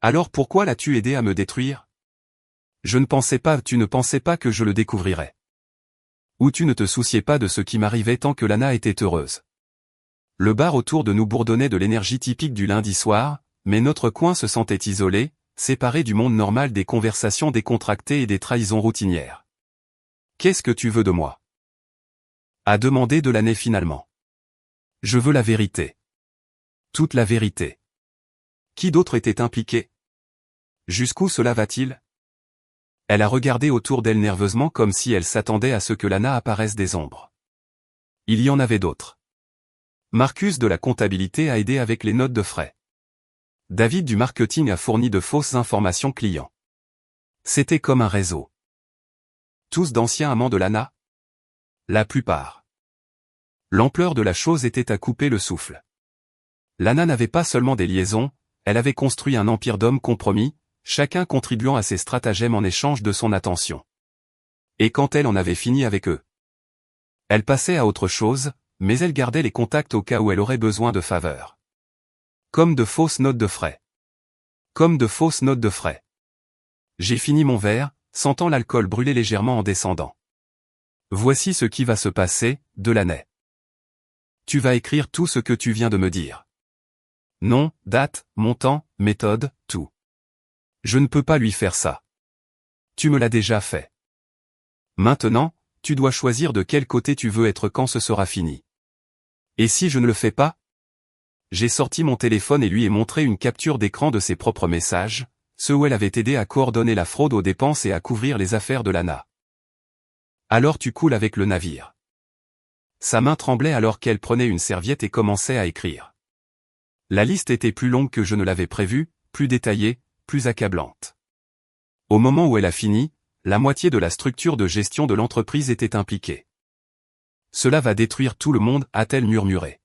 Alors pourquoi l'as-tu aidé à me détruire? Tu ne pensais pas que je le découvrirais. Ou tu ne te souciais pas de ce qui m'arrivait tant que Lana était heureuse. Le bar autour de nous bourdonnait de l'énergie typique du lundi soir, mais notre coin se sentait isolé, séparé du monde normal des conversations décontractées et des trahisons routinières. Qu'est-ce que tu veux de moi? A demandé Delaney finalement. Je veux la vérité. Toute la vérité. Qui d'autre était impliqué? Jusqu'où cela va-t-il? Elle a regardé autour d'elle nerveusement comme si elle s'attendait à ce que Lana apparaisse des ombres. Il y en avait d'autres. Marcus de la comptabilité a aidé avec les notes de frais. David du marketing a fourni de fausses informations clients. C'était comme un réseau. Tous d'anciens amants de Lana? La plupart. L'ampleur de la chose était à couper le souffle. Lana n'avait pas seulement des liaisons, elle avait construit un empire d'hommes compromis, chacun contribuant à ses stratagèmes en échange de son attention. Et quand elle en avait fini avec eux, elle passait à autre chose, mais elle gardait les contacts au cas où elle aurait besoin de faveurs. Comme de fausses notes de frais. Comme de fausses notes de frais. J'ai fini mon verre, sentant l'alcool brûler légèrement en descendant. Voici ce qui va se passer, Delaney. Tu vas écrire tout ce que tu viens de me dire. Nom, date, montant, méthode, tout. Je ne peux pas lui faire ça. Tu me l'as déjà fait. Maintenant, tu dois choisir de quel côté tu veux être quand ce sera fini. Et si je ne le fais pas? J'ai sorti mon téléphone et lui ai montré une capture d'écran de ses propres messages, ceux où elle avait aidé à coordonner la fraude aux dépenses et à couvrir les affaires de Lana. Alors tu coules avec le navire. Sa main tremblait alors qu'elle prenait une serviette et commençait à écrire. La liste était plus longue que je ne l'avais prévu, plus détaillée, plus accablante. Au moment où elle a fini, la moitié de la structure de gestion de l'entreprise était impliquée. Cela va détruire tout le monde, a-t-elle murmuré.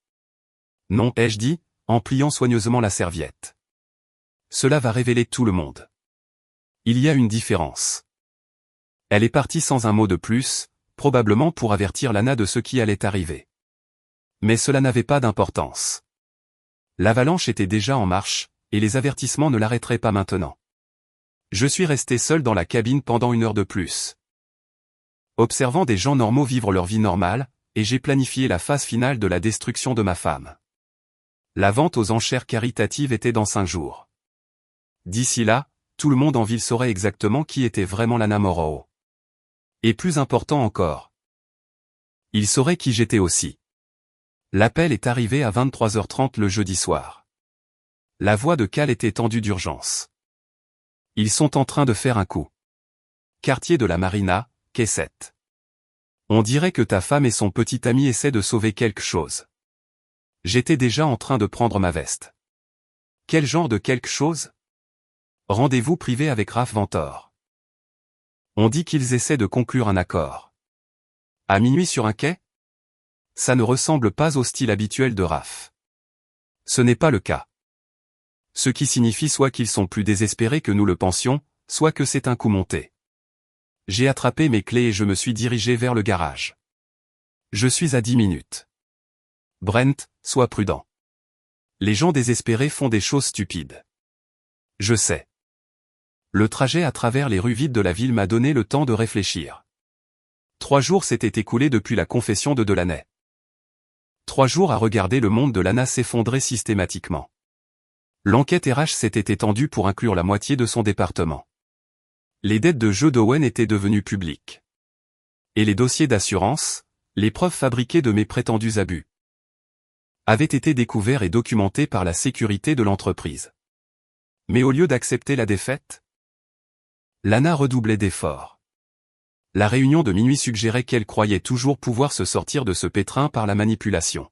Non, ai-je dit, en pliant soigneusement la serviette. Cela va révéler tout le monde. Il y a une différence. Elle est partie sans un mot de plus, probablement pour avertir Lana de ce qui allait arriver. Mais cela n'avait pas d'importance. L'avalanche était déjà en marche, et les avertissements ne l'arrêteraient pas maintenant. Je suis resté seul dans la cabine pendant 1 heure de plus. Observant des gens normaux vivre leur vie normale, et j'ai planifié la phase finale de la destruction de ma femme. La vente aux enchères caritatives était dans 5 jours. D'ici là, tout le monde en ville saurait exactement qui était vraiment Lana Morrow. Et plus important encore, il saurait qui j'étais aussi. L'appel est arrivé à 23h30 le jeudi soir. La voix de Cal était tendue d'urgence. Ils sont en train de faire un coup. Quartier de la Marina, quai 7. On dirait que ta femme et son petit ami essaient de sauver quelque chose. J'étais déjà en train de prendre ma veste. Quel genre de quelque chose? Rendez-vous privé avec Raph Ventor. On dit qu'ils essaient de conclure un accord. À minuit sur un quai? Ça ne ressemble pas au style habituel de Raph. Ce n'est pas le cas. Ce qui signifie soit qu'ils sont plus désespérés que nous le pensions, soit que c'est un coup monté. J'ai attrapé mes clés et je me suis dirigé vers le garage. Je suis à 10 minutes. Brent, sois prudent. Les gens désespérés font des choses stupides. Je sais. Le trajet à travers les rues vides de la ville m'a donné le temps de réfléchir. 3 jours s'étaient écoulés depuis la confession de Delaney. 3 jours à regarder le monde de Lana s'effondrer systématiquement. L'enquête RH s'était étendue pour inclure la moitié de son département. Les dettes de jeu d'Owen étaient devenues publiques. Et les dossiers d'assurance, les preuves fabriquées de mes prétendus abus, avaient été découverts et documentés par la sécurité de l'entreprise. Mais au lieu d'accepter la défaite, Lana redoublait d'efforts. La réunion de minuit suggérait qu'elle croyait toujours pouvoir se sortir de ce pétrin par la manipulation.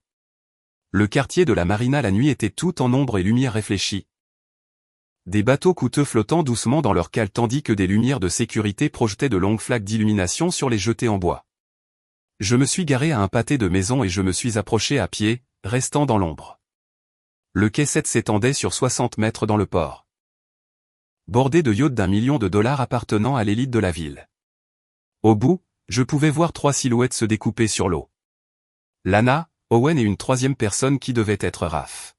Le quartier de la Marina la nuit était tout en ombre et lumière réfléchie. Des bateaux coûteux flottant doucement dans leur cale tandis que des lumières de sécurité projetaient de longues flaques d'illumination sur les jetées en bois. Je me suis garé à un pâté de maison et je me suis approché à pied, restant dans l'ombre. Le quai 7 s'étendait sur 60 mètres dans le port, bordé de yachts d'1 million de dollars appartenant à l'élite de la ville. Au bout, je pouvais voir 3 silhouettes se découper sur l'eau. Lana, Owen et une troisième personne qui devait être Raph.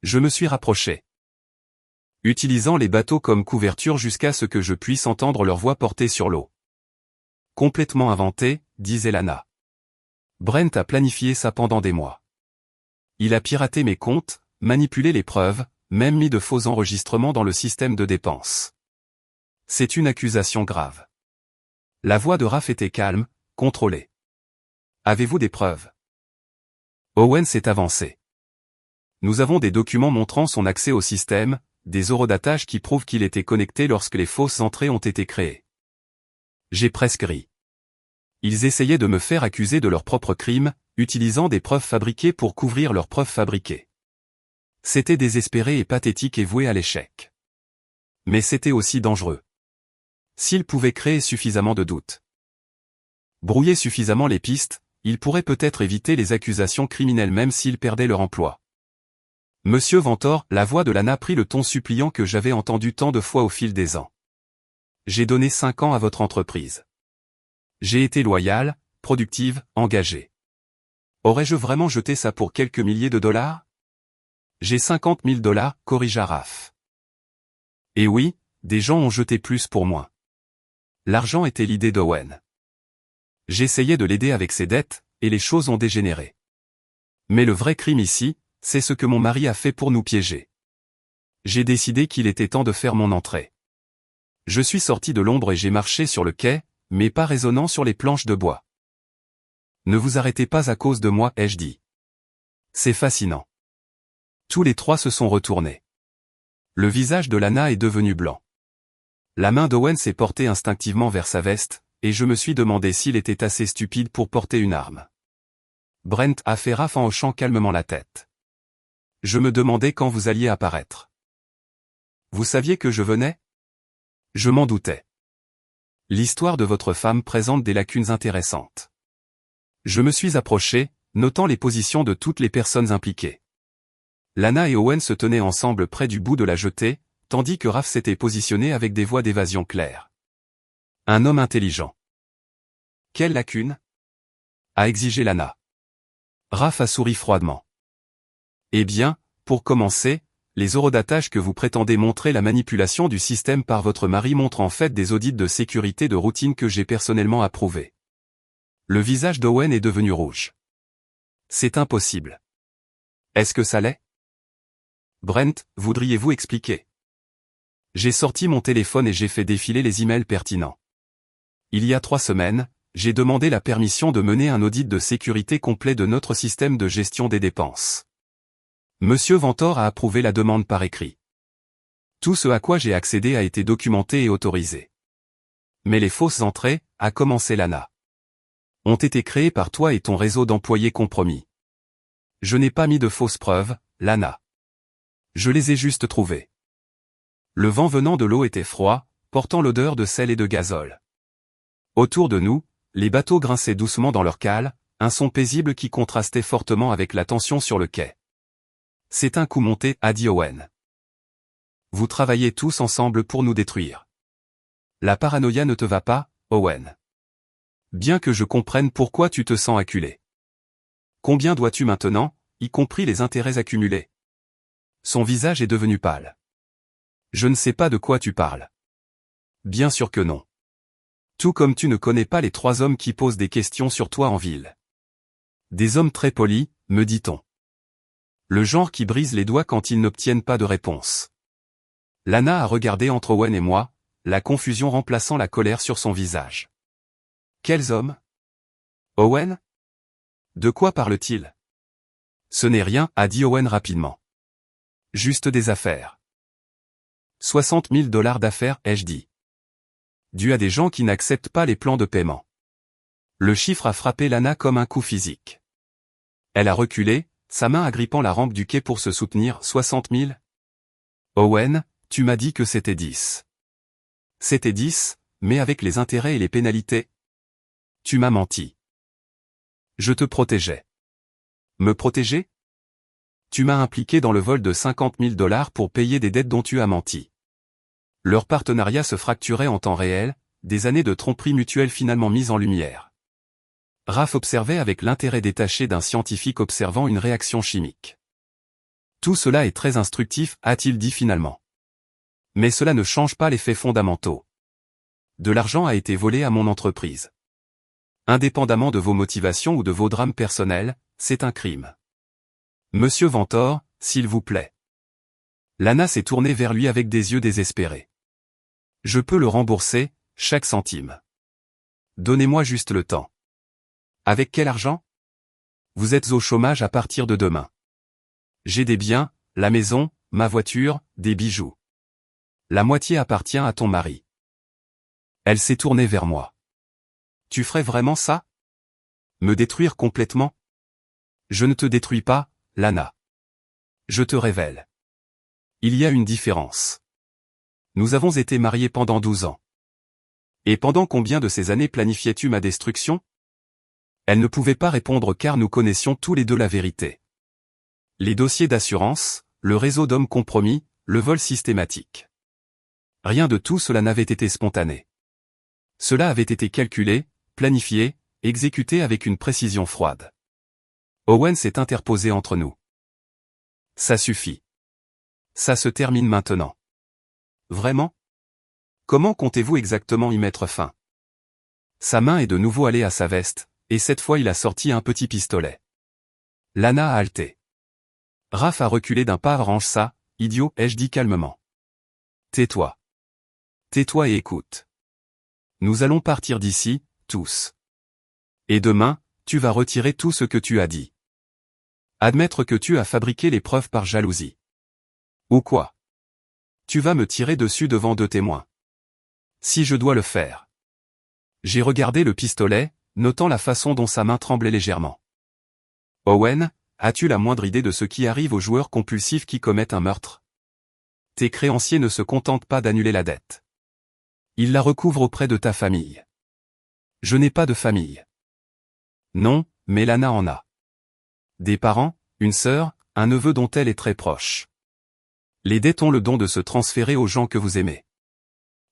Je me suis rapproché, utilisant les bateaux comme couverture jusqu'à ce que je puisse entendre leur voix portée sur l'eau. Complètement inventé, disait Lana. Brent a planifié ça pendant des mois. Il a piraté mes comptes, manipulé les preuves, même mis de faux enregistrements dans le système de dépenses. C'est une accusation grave. La voix de Raph était calme, contrôlée. Avez-vous des preuves? Owen s'est avancé. Nous avons des documents montrant son accès au système, des horodatages qui prouvent qu'il était connecté lorsque les fausses entrées ont été créées. J'ai presque ri. Ils essayaient de me faire accuser de leurs propres crimes, utilisant des preuves fabriquées pour couvrir leurs preuves fabriquées. C'était désespéré et pathétique et voué à l'échec. Mais c'était aussi dangereux. S'ils pouvaient créer suffisamment de doutes, brouiller suffisamment les pistes, ils pourraient peut-être éviter les accusations criminelles même s'ils perdaient leur emploi. Monsieur Ventor, la voix de Lana prit le ton suppliant que j'avais entendu tant de fois au fil des ans. J'ai donné 5 ans à votre entreprise. J'ai été loyale, productive, engagée. Aurais-je vraiment jeté ça pour quelques milliers de dollars? J'ai 50 000 $, corrigea Raph. Et oui, des gens ont jeté plus pour moins. L'argent était l'idée d'Owen. J'essayais de l'aider avec ses dettes, et les choses ont dégénéré. Mais le vrai crime ici, c'est ce que mon mari a fait pour nous piéger. J'ai décidé qu'il était temps de faire mon entrée. Je suis sorti de l'ombre et j'ai marché sur le quai, mais pas résonnant sur les planches de bois. Ne vous arrêtez pas à cause de moi, ai-je dit. C'est fascinant. Tous les 3 se sont retournés. Le visage de Lana est devenu blanc. La main d'Owen s'est portée instinctivement vers sa veste, et je me suis demandé s'il était assez stupide pour porter une arme. Brent a fait Raph en hochant calmement la tête. Je me demandais quand vous alliez apparaître. Vous saviez que je venais? Je m'en doutais. L'histoire de votre femme présente des lacunes intéressantes. Je me suis approché, notant les positions de toutes les personnes impliquées. Lana et Owen se tenaient ensemble près du bout de la jetée, tandis que Raph s'était positionné avec des voies d'évasion claires. Un homme intelligent. Quelle lacune? A exigé Lana. Raph a souri froidement. Eh bien, pour commencer, les horodatages que vous prétendez montrer la manipulation du système par votre mari montrent en fait des audits de sécurité de routine que j'ai personnellement approuvés. Le visage d'Owen est devenu rouge. C'est impossible. Est-ce que ça l'est? Brent, voudriez-vous expliquer? J'ai sorti mon téléphone et j'ai fait défiler les emails pertinents. Il y a 3 semaines, j'ai demandé la permission de mener un audit de sécurité complet de notre système de gestion des dépenses. Monsieur Ventor a approuvé la demande par écrit. Tout ce à quoi j'ai accédé a été documenté et autorisé. Mais les fausses entrées, a commencé Lana, ont été créées par toi et ton réseau d'employés compromis. Je n'ai pas mis de fausses preuves, Lana. Je les ai juste trouvées. Le vent venant de l'eau était froid, portant l'odeur de sel et de gazole. Autour de nous, les bateaux grinçaient doucement dans leur cale, un son paisible qui contrastait fortement avec la tension sur le quai. C'est un coup monté, a dit Owen. Vous travaillez tous ensemble pour nous détruire. La paranoïa ne te va pas, Owen. Bien que je comprenne pourquoi tu te sens acculé. Combien dois-tu maintenant, y compris les intérêts accumulés? Son visage est devenu pâle. Je ne sais pas de quoi tu parles. Bien sûr que non. Tout comme tu ne connais pas les 3 hommes qui posent des questions sur toi en ville. Des hommes très polis, me dit-on. Le genre qui brise les doigts quand ils n'obtiennent pas de réponse. Lana a regardé entre Owen et moi, la confusion remplaçant la colère sur son visage. Quels hommes? Owen? De quoi parle-t-il? Ce n'est rien, a dit Owen rapidement. Juste des affaires. 60 000 $ d'affaires, ai-je dit. Dû à des gens qui n'acceptent pas les plans de paiement. Le chiffre a frappé Lana comme un coup physique. Elle a reculé, sa main agrippant la rampe du quai pour se soutenir. 60 000? Owen, tu m'as dit que c'était 10. C'était 10, mais avec les intérêts et les pénalités. Tu m'as menti. Je te protégeais. Me protéger? Tu m'as impliqué dans le vol de 50 000 $ pour payer des dettes dont tu as menti. Leur partenariat se fracturait en temps réel, des années de tromperie mutuelle finalement mises en lumière. Raph observait avec l'intérêt détaché d'un scientifique observant une réaction chimique. Tout cela est très instructif, a-t-il dit finalement. Mais cela ne change pas les faits fondamentaux. De l'argent a été volé à mon entreprise. Indépendamment de vos motivations ou de vos drames personnels, c'est un crime. Monsieur Ventor, s'il vous plaît. Lana s'est tournée vers lui avec des yeux désespérés. Je peux le rembourser, chaque centime. Donnez-moi juste le temps. Avec quel argent? Vous êtes au chômage à partir de demain. J'ai des biens, la maison, ma voiture, des bijoux. La moitié appartient à ton mari. Elle s'est tournée vers moi. Tu ferais vraiment ça? Me détruire complètement? Je ne te détruis pas, Lana. Je te révèle. Il y a une différence. Nous avons été mariés pendant 12 ans. Et pendant combien de ces années planifiais-tu ma destruction? Elle ne pouvait pas répondre car nous connaissions tous les deux la vérité. Les dossiers d'assurance, le réseau d'hommes compromis, le vol systématique. Rien de tout cela n'avait été spontané. Cela avait été calculé, planifié, exécuté avec une précision froide. Owen s'est interposé entre nous. Ça suffit. Ça se termine maintenant. Vraiment? Comment comptez-vous exactement y mettre fin? Sa main est de nouveau allée à sa veste, et cette fois il a sorti un petit pistolet. Lana a halté. Raph a reculé d'un pas. Range ça, idiot, ai-je dit calmement. Tais-toi. Tais-toi et écoute. Nous allons partir d'ici, tous. Et demain, tu vas retirer tout ce que tu as dit. Admettre que tu as fabriqué les preuves par jalousie. Ou quoi? Tu vas me tirer dessus devant 2 témoins. Si je dois le faire. J'ai regardé le pistolet, notant la façon dont sa main tremblait légèrement. Owen, as-tu la moindre idée de ce qui arrive aux joueurs compulsifs qui commettent un meurtre? Tes créanciers ne se contentent pas d'annuler la dette. Ils la recouvrent auprès de ta famille. Je n'ai pas de famille. Non, mais Lana en a. Des parents, une sœur, un neveu dont elle est très proche. Les dettes ont le don de se transférer aux gens que vous aimez.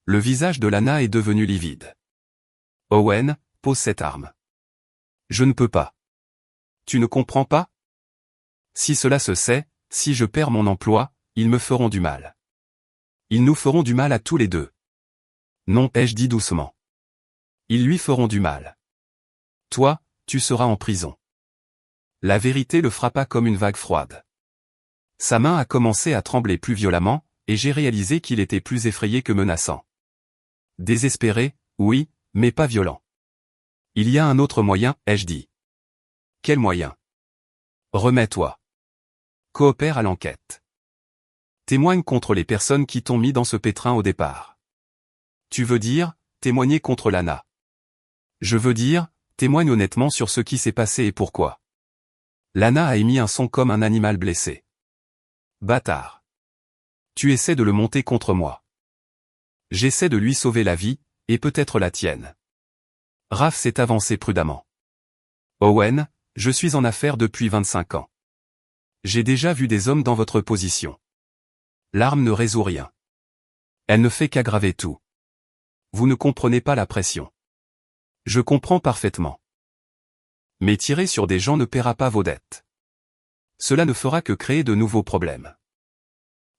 Le visage de Lana est devenu livide. Owen, pose cette arme. Je ne peux pas. Tu ne comprends pas? Si cela se sait, si je perds mon emploi, ils me feront du mal. Ils nous feront du mal à tous les deux. Non, ai-je dit doucement. Ils lui feront du mal. Toi, tu seras en prison. La vérité le frappa comme une vague froide. Sa main a commencé à trembler plus violemment, et j'ai réalisé qu'il était plus effrayé que menaçant. Désespéré, oui, mais pas violent. Il y a un autre moyen, ai-je dit. Quel moyen? Remets-toi. Coopère à l'enquête. Témoigne contre les personnes qui t'ont mis dans ce pétrin au départ. Tu veux dire, témoigner contre Lana. Je veux dire, témoigne honnêtement sur ce qui s'est passé et pourquoi. Lana a émis un son comme un animal blessé. Bâtard. Tu essaies de le monter contre moi. J'essaie de lui sauver la vie, et peut-être la tienne. Raph s'est avancé prudemment. Owen, je suis en affaires depuis 25 ans. J'ai déjà vu des hommes dans votre position. L'arme ne résout rien. Elle ne fait qu'aggraver tout. Vous ne comprenez pas la pression. Je comprends parfaitement. Mais tirer sur des gens ne paiera pas vos dettes. Cela ne fera que créer de nouveaux problèmes.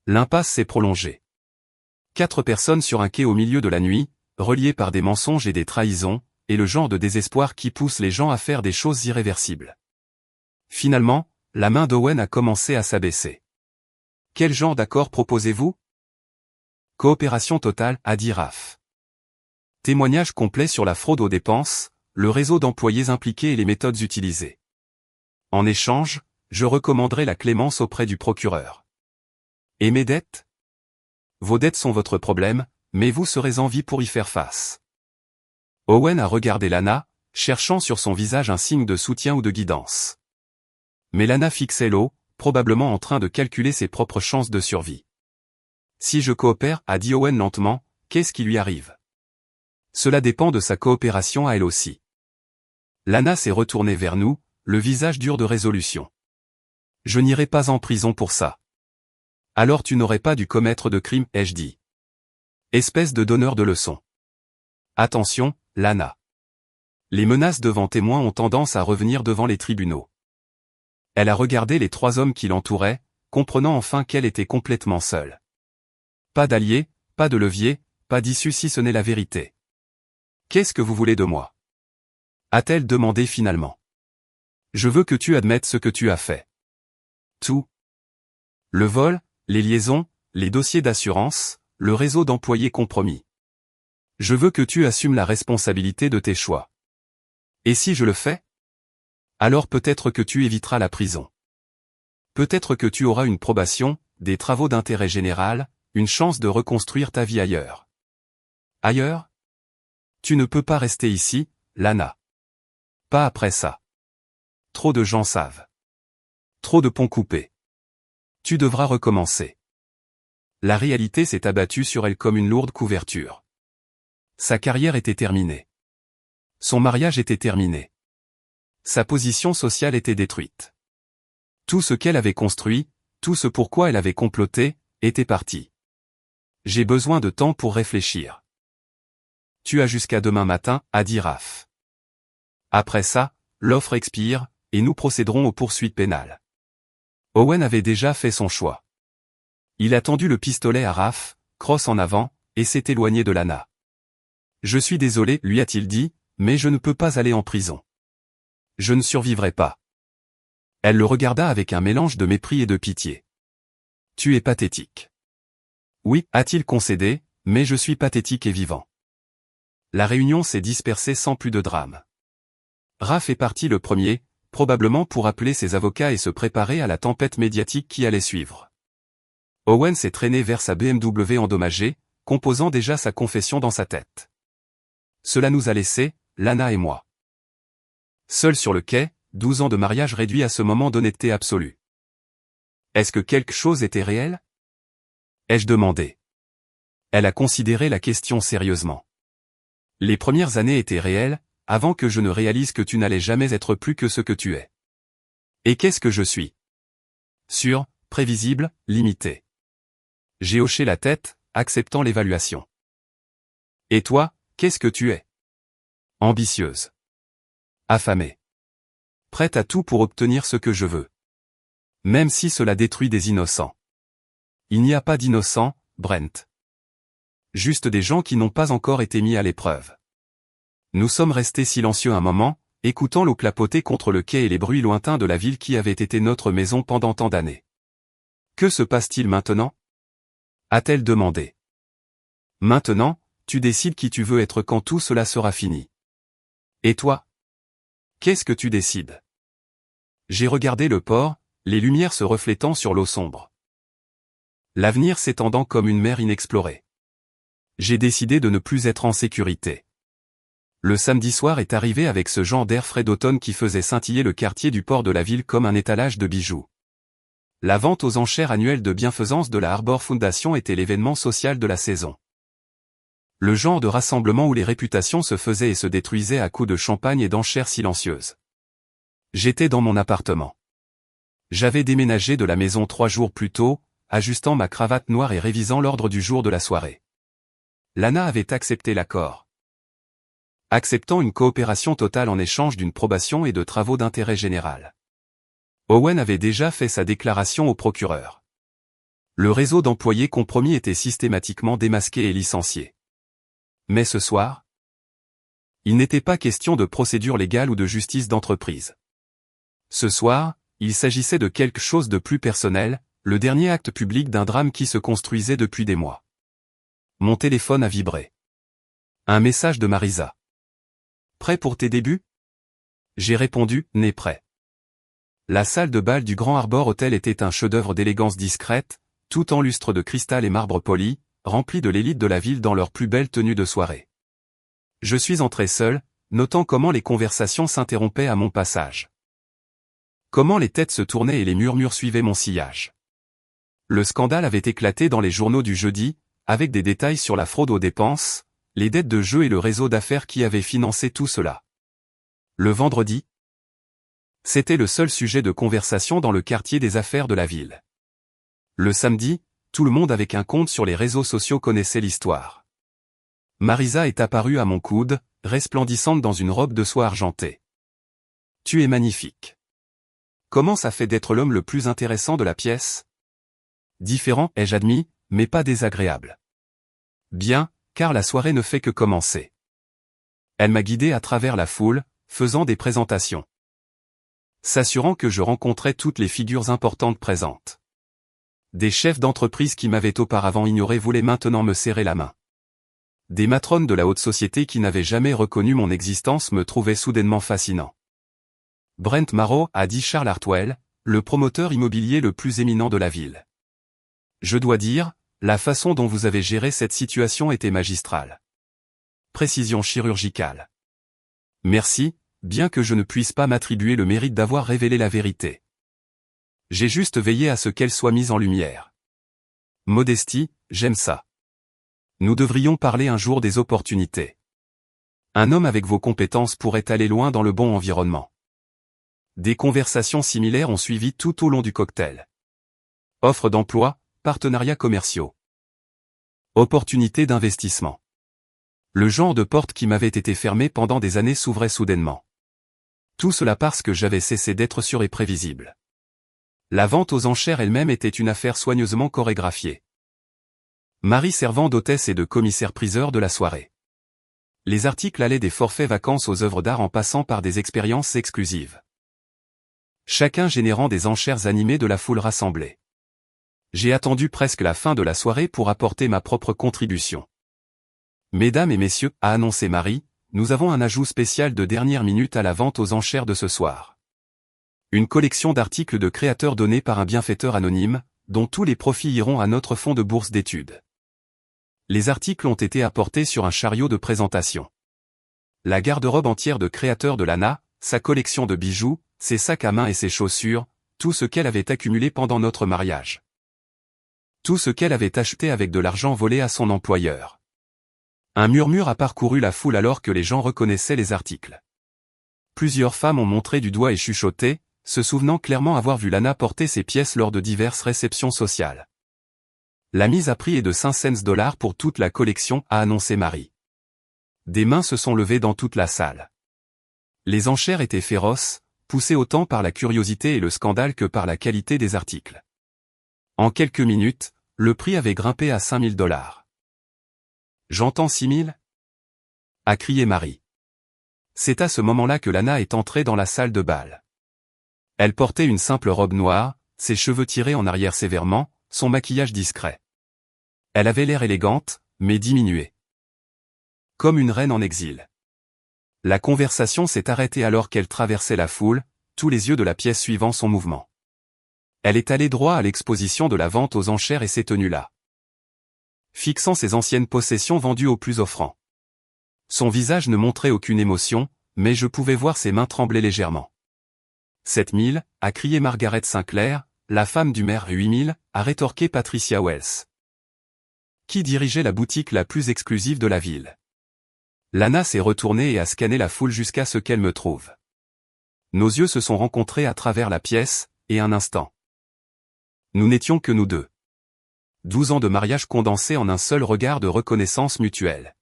L'impasse s'est prolongée. 4 personnes sur un quai au milieu de la nuit, reliées par des mensonges et des trahisons, et le genre de désespoir qui pousse les gens à faire des choses irréversibles. Finalement, la main d'Owen a commencé à s'abaisser. Quel genre d'accord proposez-vous? Coopération totale, a dit Raph. Témoignage complet sur la fraude aux dépenses, le réseau d'employés impliqués et les méthodes utilisées. En échange, je recommanderai la clémence auprès du procureur. Et mes dettes? Vos dettes sont votre problème, mais vous serez en vie pour y faire face. Owen a regardé Lana, cherchant sur son visage un signe de soutien ou de guidance. Mais Lana fixait l'eau, probablement en train de calculer ses propres chances de survie. Si je coopère, a dit Owen lentement, qu'est-ce qui lui arrive? Cela dépend de sa coopération à elle aussi. Lana s'est retournée vers nous, le visage dur de résolution. Je n'irai pas en prison pour ça. Alors tu n'aurais pas dû commettre de crime, ai-je dit. Espèce de donneur de leçons. Attention, Lana. Les menaces devant témoins ont tendance à revenir devant les tribunaux. Elle a regardé les 3 hommes qui l'entouraient, comprenant enfin qu'elle était complètement seule. Pas d'allié, pas de levier, pas d'issue si ce n'est la vérité. Qu'est-ce que vous voulez de moi? A-t-elle demandé finalement. Je veux que tu admettes ce que tu as fait. Tout. Le vol, les liaisons, les dossiers d'assurance, le réseau d'employés compromis. Je veux que tu assumes la responsabilité de tes choix. Et si je le fais? Alors peut-être que tu éviteras la prison. Peut-être que tu auras une probation, des travaux d'intérêt général, une chance de reconstruire ta vie ailleurs. Ailleurs? Tu ne peux pas rester ici, Lana. Pas après ça. Trop de gens savent. Trop de ponts coupés. Tu devras recommencer. La réalité s'est abattue sur elle comme une lourde couverture. Sa carrière était terminée. Son mariage était terminé. Sa position sociale était détruite. Tout ce qu'elle avait construit, tout ce pourquoi elle avait comploté, était parti. J'ai besoin de temps pour réfléchir. Tu as jusqu'à demain matin, a dit Raph. Après ça, l'offre expire, et nous procéderons aux poursuites pénales. Owen avait déjà fait son choix. Il a tendu le pistolet à Raph, crosse en avant, et s'est éloigné de Lana. Je suis désolé, lui a-t-il dit, mais je ne peux pas aller en prison. Je ne survivrai pas. Elle le regarda avec un mélange de mépris et de pitié. Tu es pathétique. Oui, a-t-il concédé, mais je suis pathétique et vivant. La réunion s'est dispersée sans plus de drame. Raph est parti le premier, probablement pour appeler ses avocats et se préparer à la tempête médiatique qui allait suivre. Owen s'est traîné vers sa BMW endommagée, composant déjà sa confession dans sa tête. Cela nous a laissés, Lana et moi. Seuls sur le quai, 12 ans de mariage réduits à ce moment d'honnêteté absolue. Est-ce que quelque chose était réel? Ai-je demandé. Elle a considéré la question sérieusement. Les premières années étaient réelles, avant que je ne réalise que tu n'allais jamais être plus que ce que tu es. Et qu'est-ce que je suis? Sûr, prévisible, limité. J'ai hoché la tête, acceptant l'évaluation. Et toi, qu'est-ce que tu es? Ambitieuse. Affamée. Prête à tout pour obtenir ce que je veux. Même si cela détruit des innocents. Il n'y a pas d'innocents, Brent. Juste des gens qui n'ont pas encore été mis à l'épreuve. Nous sommes restés silencieux un moment, écoutant l'eau clapoter contre le quai et les bruits lointains de la ville qui avait été notre maison pendant tant d'années. Que se passe-t-il maintenant? A-t-elle demandé. Maintenant, tu décides qui tu veux être quand tout cela sera fini. Et toi? Qu'est-ce que tu décides? J'ai regardé le port, les lumières se reflétant sur l'eau sombre. l'avenir s'étendant comme une mer inexplorée. J'ai décidé de ne plus être en sécurité. Le samedi soir est arrivé avec ce genre d'air frais d'automne qui faisait scintiller le quartier du port de la ville comme un étalage de bijoux. La vente aux enchères annuelle de bienfaisance de la Harbor Foundation était l'événement social de la saison. Le genre de rassemblement où les réputations se faisaient et se détruisaient à coups de champagne et d'enchères silencieuses. J'étais dans mon appartement. J'avais déménagé de la maison 3 jours plus tôt, ajustant ma cravate noire et révisant l'ordre du jour de la soirée. Lana avait accepté l'accord. Acceptant une coopération totale en échange d'une probation et de travaux d'intérêt général. Owen avait déjà fait sa déclaration au procureur. Le réseau d'employés compromis était systématiquement démasqué et licencié. Mais ce soir, il n'était pas question de procédure légale ou de justice d'entreprise. Ce soir, il s'agissait de quelque chose de plus personnel, le dernier acte public d'un drame qui se construisait depuis des mois. Mon téléphone a vibré. Un message de Marisa. Prêt pour tes débuts? J'ai répondu, né prêt. La salle de bal du Grand Harbor Hotel était un chef-d'œuvre d'élégance discrète, tout en lustre de cristal et marbre poli, rempli de l'élite de la ville dans leur plus belle tenue de soirée. Je suis entré seul, notant comment les conversations s'interrompaient à mon passage. Comment les têtes se tournaient et les murmures suivaient mon sillage. Le scandale avait éclaté dans les journaux du jeudi, avec des détails sur la fraude aux dépenses, les dettes de jeu et le réseau d'affaires qui avait financé tout cela. Le vendredi, c'était le seul sujet de conversation dans le quartier des affaires de la ville. Le samedi, tout le monde avec un compte sur les réseaux sociaux connaissait l'histoire. Marisa est apparue à mon coude, resplendissante dans une robe de soie argentée. Tu es magnifique. Comment ça fait d'être l'homme le plus intéressant de la pièce? Différent, ai-je admis, mais pas désagréable. Bien, car la soirée ne fait que commencer. Elle m'a guidé à travers la foule, faisant des présentations. S'assurant que je rencontrais toutes les figures importantes présentes. Des chefs d'entreprise qui m'avaient auparavant ignoré voulaient maintenant me serrer la main. Des matrones de la haute société qui n'avaient jamais reconnu mon existence me trouvaient soudainement fascinant. Brent Marrow, a dit Charles Hartwell, le promoteur immobilier le plus éminent de la ville. Je dois dire, la façon dont vous avez géré cette situation était magistrale. Précision chirurgicale. Merci, bien que je ne puisse pas m'attribuer le mérite d'avoir révélé la vérité. J'ai juste veillé à ce qu'elle soit mise en lumière. Modestie, j'aime ça. Nous devrions parler un jour des opportunités. Un homme avec vos compétences pourrait aller loin dans le bon environnement. Des conversations similaires ont suivi tout au long du cocktail. Offres d'emploi, partenariats commerciaux. Opportunités d'investissement. Le genre de porte qui m'avait été fermée pendant des années s'ouvrait soudainement. Tout cela parce que j'avais cessé d'être sûr et prévisible. La vente aux enchères elle-même était une affaire soigneusement chorégraphiée. Marie servant d'hôtesse et de commissaire-priseur de la soirée. Les articles allaient des forfaits vacances aux œuvres d'art en passant par des expériences exclusives. Chacun générant des enchères animées de la foule rassemblée. J'ai attendu presque la fin de la soirée pour apporter ma propre contribution. Mesdames et messieurs, a annoncé Marie, nous avons un ajout spécial de dernière minute à la vente aux enchères de ce soir. Une collection d'articles de créateurs donnés par un bienfaiteur anonyme, dont tous les profits iront à notre fonds de bourse d'études. Les articles ont été apportés sur un chariot de présentation. La garde-robe entière de créateurs de Lana, sa collection de bijoux, ses sacs à main et ses chaussures, tout ce qu'elle avait accumulé pendant notre mariage. Tout ce qu'elle avait acheté avec de l'argent volé à son employeur. Un murmure a parcouru la foule alors que les gens reconnaissaient les articles. Plusieurs femmes ont montré du doigt et chuchoté, se souvenant clairement avoir vu Lana porter ses pièces lors de diverses réceptions sociales. La mise à prix est de 500 $ pour toute la collection, a annoncé Marie. Des mains se sont levées dans toute la salle. Les enchères étaient féroces, poussées autant par la curiosité et le scandale que par la qualité des articles. En quelques minutes, le prix avait grimpé à 5000 $. J'entends 6000 ? a crié Marie. C'est à ce moment-là que Lana est entrée dans la salle de bal. Elle portait une simple robe noire, ses cheveux tirés en arrière sévèrement, son maquillage discret. Elle avait l'air élégante, mais diminuée. Comme une reine en exil. La conversation s'est arrêtée alors qu'elle traversait la foule, tous les yeux de la pièce suivant son mouvement. Elle est allée droit à l'exposition de la vente aux enchères et s'est tenue là, fixant ses anciennes possessions vendues au plus offrant. Son visage ne montrait aucune émotion, mais je pouvais voir ses mains trembler légèrement. 7000, a crié Margaret Sinclair, la femme du maire. 8000, a rétorqué Patricia Wells, qui dirigeait la boutique la plus exclusive de la ville. Lana s'est retournée et a scanné la foule jusqu'à ce qu'elle me trouve. Nos yeux se sont rencontrés à travers la pièce, et un instant. Nous n'étions que nous deux. 12 ans de mariage condensés en un seul regard de reconnaissance mutuelle.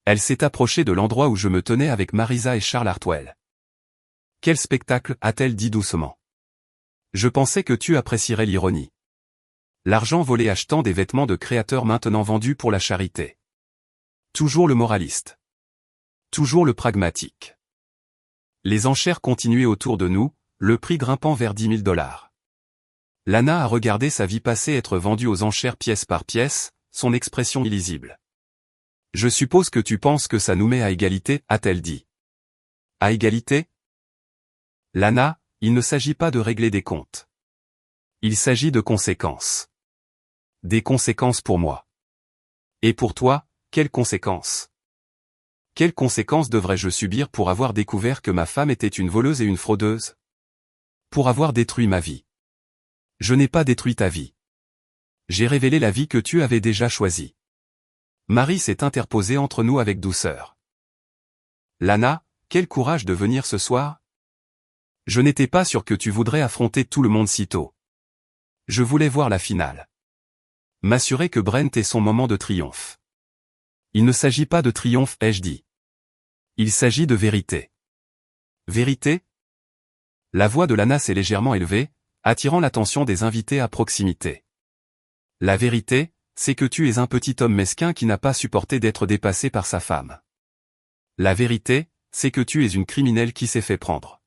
Elle s'est approchée de l'endroit où je me tenais avec Marisa et Charles Hartwell. Quel spectacle, a-t-elle dit doucement. Je pensais que tu apprécierais l'ironie. L'argent volé achetant des vêtements de créateurs maintenant vendus pour la charité. Toujours le moraliste. Toujours le pragmatique. Les enchères continuaient autour de nous, le prix grimpant vers 10 000 $. Lana a regardé sa vie passée être vendue aux enchères pièce par pièce, son expression illisible. Je suppose que tu penses que ça nous met à égalité, a-t-elle dit. À égalité? Lana, il ne s'agit pas de régler des comptes. Il s'agit de conséquences. Des conséquences pour moi. Et pour toi, quelles conséquences? Quelles conséquences devrais-je subir pour avoir découvert que ma femme était une voleuse et une fraudeuse? Pour avoir détruit ma vie. Je n'ai pas détruit ta vie. J'ai révélé la vie que tu avais déjà choisie. Marie s'est interposée entre nous avec douceur. Lana, quel courage de venir ce soir? Je n'étais pas sûr que tu voudrais affronter tout le monde si tôt. Je voulais voir la finale. M'assurer que Brent ait son moment de triomphe. Il ne s'agit pas de triomphe, ai-je dit. Il s'agit de vérité. Vérité? La voix de Lana s'est légèrement élevée, attirant l'attention des invités à proximité. La vérité, c'est que tu es un petit homme mesquin qui n'a pas supporté d'être dépassé par sa femme. La vérité, c'est que tu es une criminelle qui s'est fait prendre.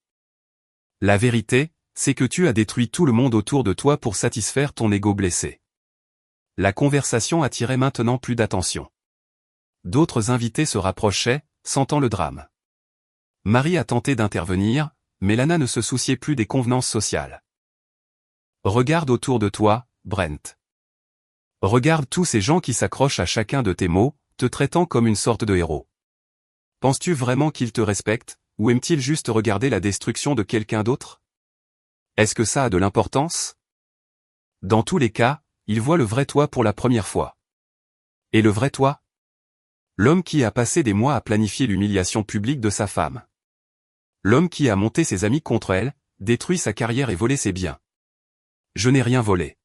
La vérité, c'est que tu as détruit tout le monde autour de toi pour satisfaire ton ego blessé. La conversation attirait maintenant plus d'attention. D'autres invités se rapprochaient, sentant le drame. Marie a tenté d'intervenir, mais Lana ne se souciait plus des convenances sociales. Regarde autour de toi, Brent. Regarde tous ces gens qui s'accrochent à chacun de tes mots, te traitant comme une sorte de héros. Penses-tu vraiment qu'ils te respectent, ou aiment-ils juste regarder la destruction de quelqu'un d'autre? Est-ce que ça a de l'importance? Dans tous les cas, ils voient le vrai toi pour la première fois. Et le vrai toi? L'homme qui a passé des mois à planifier l'humiliation publique de sa femme. L'homme qui a monté ses amis contre elle, détruit sa carrière et volé ses biens. Je n'ai rien volé.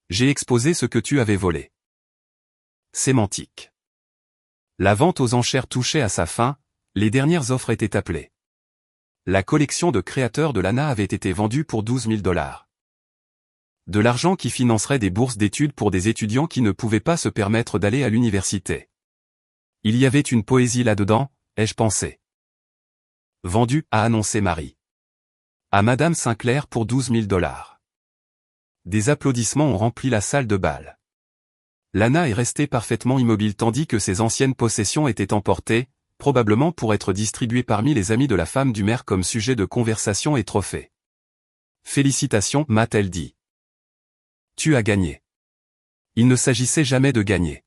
J'ai exposé ce que tu avais volé. Sémantique. La vente aux enchères touchait à sa fin, les dernières offres étaient appelées. La collection de créateurs de Lana avait été vendue pour 12 000 $. De l'argent qui financerait des bourses d'études pour des étudiants qui ne pouvaient pas se permettre d'aller à l'université. Il y avait une poésie là-dedans, ai-je pensé. Vendu, a annoncé Marie. À Madame Sinclair pour 12 000 $. Des applaudissements ont rempli la salle de bal. Lana est restée parfaitement immobile tandis que ses anciennes possessions étaient emportées, probablement pour être distribuées parmi les amis de la femme du maire comme sujet de conversation et trophée. Félicitations, m'a-t-elle dit. Tu as gagné. Il ne s'agissait jamais de gagner.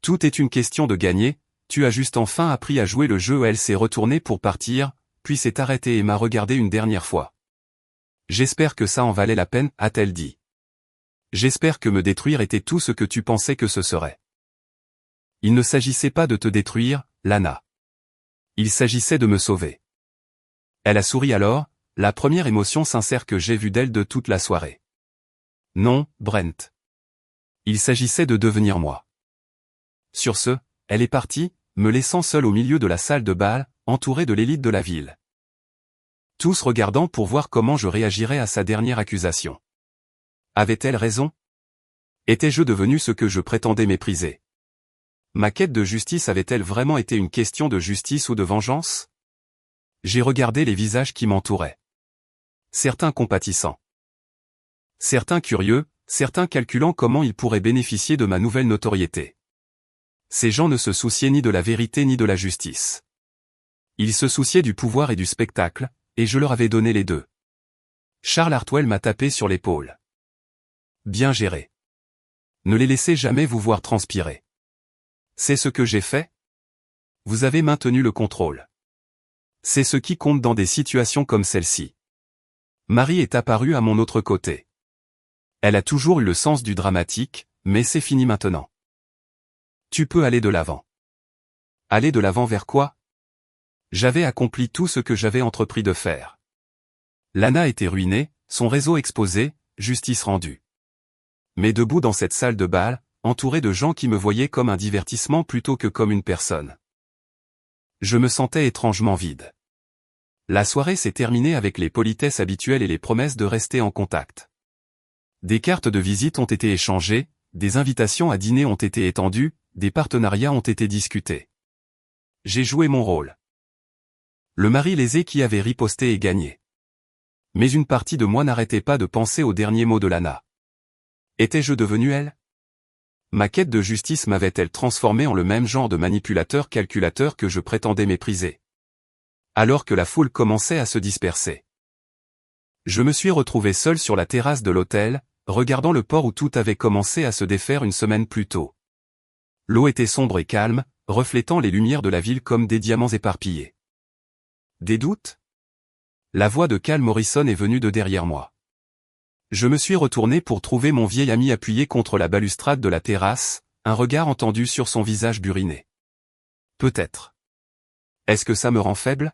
Tout est une question de gagner, tu as juste enfin appris à jouer le jeu. Elle s'est retournée pour partir, puis s'est arrêtée et m'a regardé une dernière fois. J'espère que ça en valait la peine, a-t-elle dit. J'espère que me détruire était tout ce que tu pensais que ce serait. Il ne s'agissait pas de te détruire, Lana. Il s'agissait de me sauver. Elle a souri alors, la première émotion sincère que j'ai vue d'elle de toute la soirée. Non, Brent. Il s'agissait de devenir moi. Sur ce, elle est partie, me laissant seule au milieu de la salle de bal, entourée de l'élite de la ville. Tous regardant pour voir comment je réagirais à sa dernière accusation. Avait-elle raison? Étais-je devenu ce que je prétendais mépriser? Ma quête de justice avait-elle vraiment été une question de justice ou de vengeance? J'ai regardé les visages qui m'entouraient. Certains compatissants. Certains curieux, certains calculant comment ils pourraient bénéficier de ma nouvelle notoriété. Ces gens ne se souciaient ni de la vérité ni de la justice. Ils se souciaient du pouvoir et du spectacle, et je leur avais donné les deux. Charles Hartwell m'a tapé sur l'épaule. Bien géré. Ne les laissez jamais vous voir transpirer. C'est ce que j'ai fait? Vous avez maintenu le contrôle. C'est ce qui compte dans des situations comme celle-ci. Marie est apparue à mon autre côté. Elle a toujours eu le sens du dramatique, mais c'est fini maintenant. Tu peux aller de l'avant. Aller de l'avant vers quoi? J'avais accompli tout ce que j'avais entrepris de faire. Lana était ruinée, son réseau exposé, justice rendue. Mais debout dans cette salle de bal, entouré de gens qui me voyaient comme un divertissement plutôt que comme une personne. Je me sentais étrangement vide. La soirée s'est terminée avec les politesses habituelles et les promesses de rester en contact. Des cartes de visite ont été échangées, des invitations à dîner ont été étendues, des partenariats ont été discutés. J'ai joué mon rôle. Le mari lésé qui avait riposté et gagné. Mais une partie de moi n'arrêtait pas de penser aux derniers mots de Lana. Étais-je devenu elle? Ma quête de justice m'avait-elle transformé en le même genre de manipulateur-calculateur que je prétendais mépriser? Alors que la foule commençait à se disperser. Je me suis retrouvé seul sur la terrasse de l'hôtel, regardant le port où tout avait commencé à se défaire une semaine plus tôt. L'eau était sombre et calme, reflétant les lumières de la ville comme des diamants éparpillés. Des doutes? La voix de Cal Morrison est venue de derrière moi. Je me suis retourné pour trouver mon vieil ami appuyé contre la balustrade de la terrasse, un regard entendu sur son visage buriné. Peut-être. Est-ce que ça me rend faible?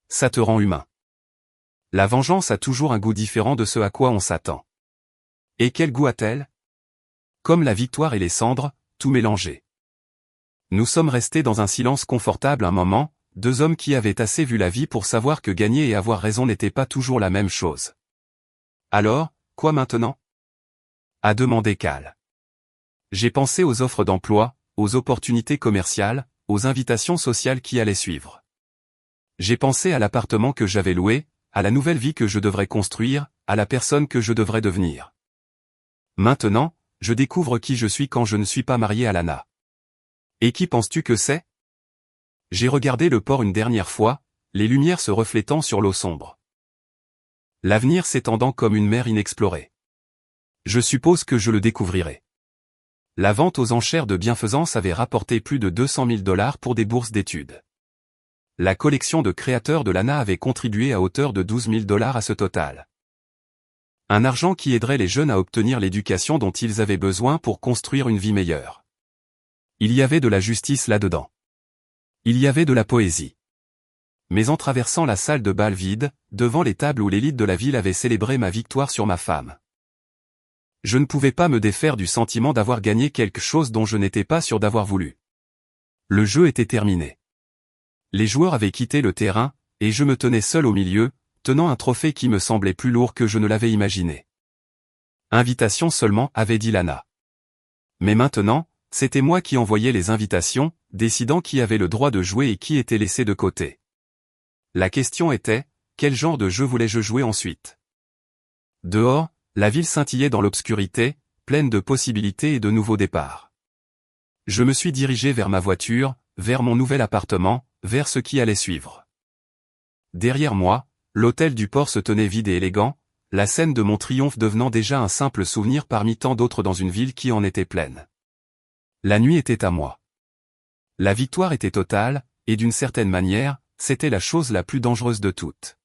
Ça te rend humain. La vengeance a toujours un goût différent de ce à quoi on s'attend. Et quel goût a-t-elle? Comme la victoire et les cendres, tout mélangé. Nous sommes restés dans un silence confortable un moment, deux hommes qui avaient assez vu la vie pour savoir que gagner et avoir raison n'était pas toujours la même chose. Alors, quoi maintenant? A demandé Cal. J'ai pensé aux offres d'emploi, aux opportunités commerciales, aux invitations sociales qui allaient suivre. J'ai pensé à l'appartement que j'avais loué, à la nouvelle vie que je devrais construire, à la personne que je devrais devenir. Maintenant, je découvre qui je suis quand je ne suis pas marié à Lana. Et qui penses-tu que c'est? J'ai regardé le port une dernière fois, les lumières se reflétant sur l'eau sombre. L'avenir s'étendant comme une mer inexplorée. Je suppose que je le découvrirai. La vente aux enchères de bienfaisance avait rapporté plus de 200 000 $ pour des bourses d'études. La collection de créateurs de Lana avait contribué à hauteur de 12 000 $ à ce total. Un argent qui aiderait les jeunes à obtenir l'éducation dont ils avaient besoin pour construire une vie meilleure. Il y avait de la justice là-dedans. Il y avait de la poésie. Mais en traversant la salle de bal vide, devant les tables où l'élite de la ville avait célébré ma victoire sur ma femme, je ne pouvais pas me défaire du sentiment d'avoir gagné quelque chose dont je n'étais pas sûr d'avoir voulu. Le jeu était terminé. Les joueurs avaient quitté le terrain, et je me tenais seul au milieu, tenant un trophée qui me semblait plus lourd que je ne l'avais imaginé. Invitation seulement, avait dit Lana. Mais maintenant, c'était moi qui envoyais les invitations, décidant qui avait le droit de jouer et qui était laissé de côté. La question était, quel genre de jeu voulais-je jouer ensuite? Dehors, la ville scintillait dans l'obscurité, pleine de possibilités et de nouveaux départs. Je me suis dirigé vers ma voiture, vers mon nouvel appartement, vers ce qui allait suivre. Derrière moi, l'hôtel du port se tenait vide et élégant, la scène de mon triomphe devenant déjà un simple souvenir parmi tant d'autres dans une ville qui en était pleine. La nuit était à moi. La victoire était totale, et d'une certaine manière, c'était la chose la plus dangereuse de toutes.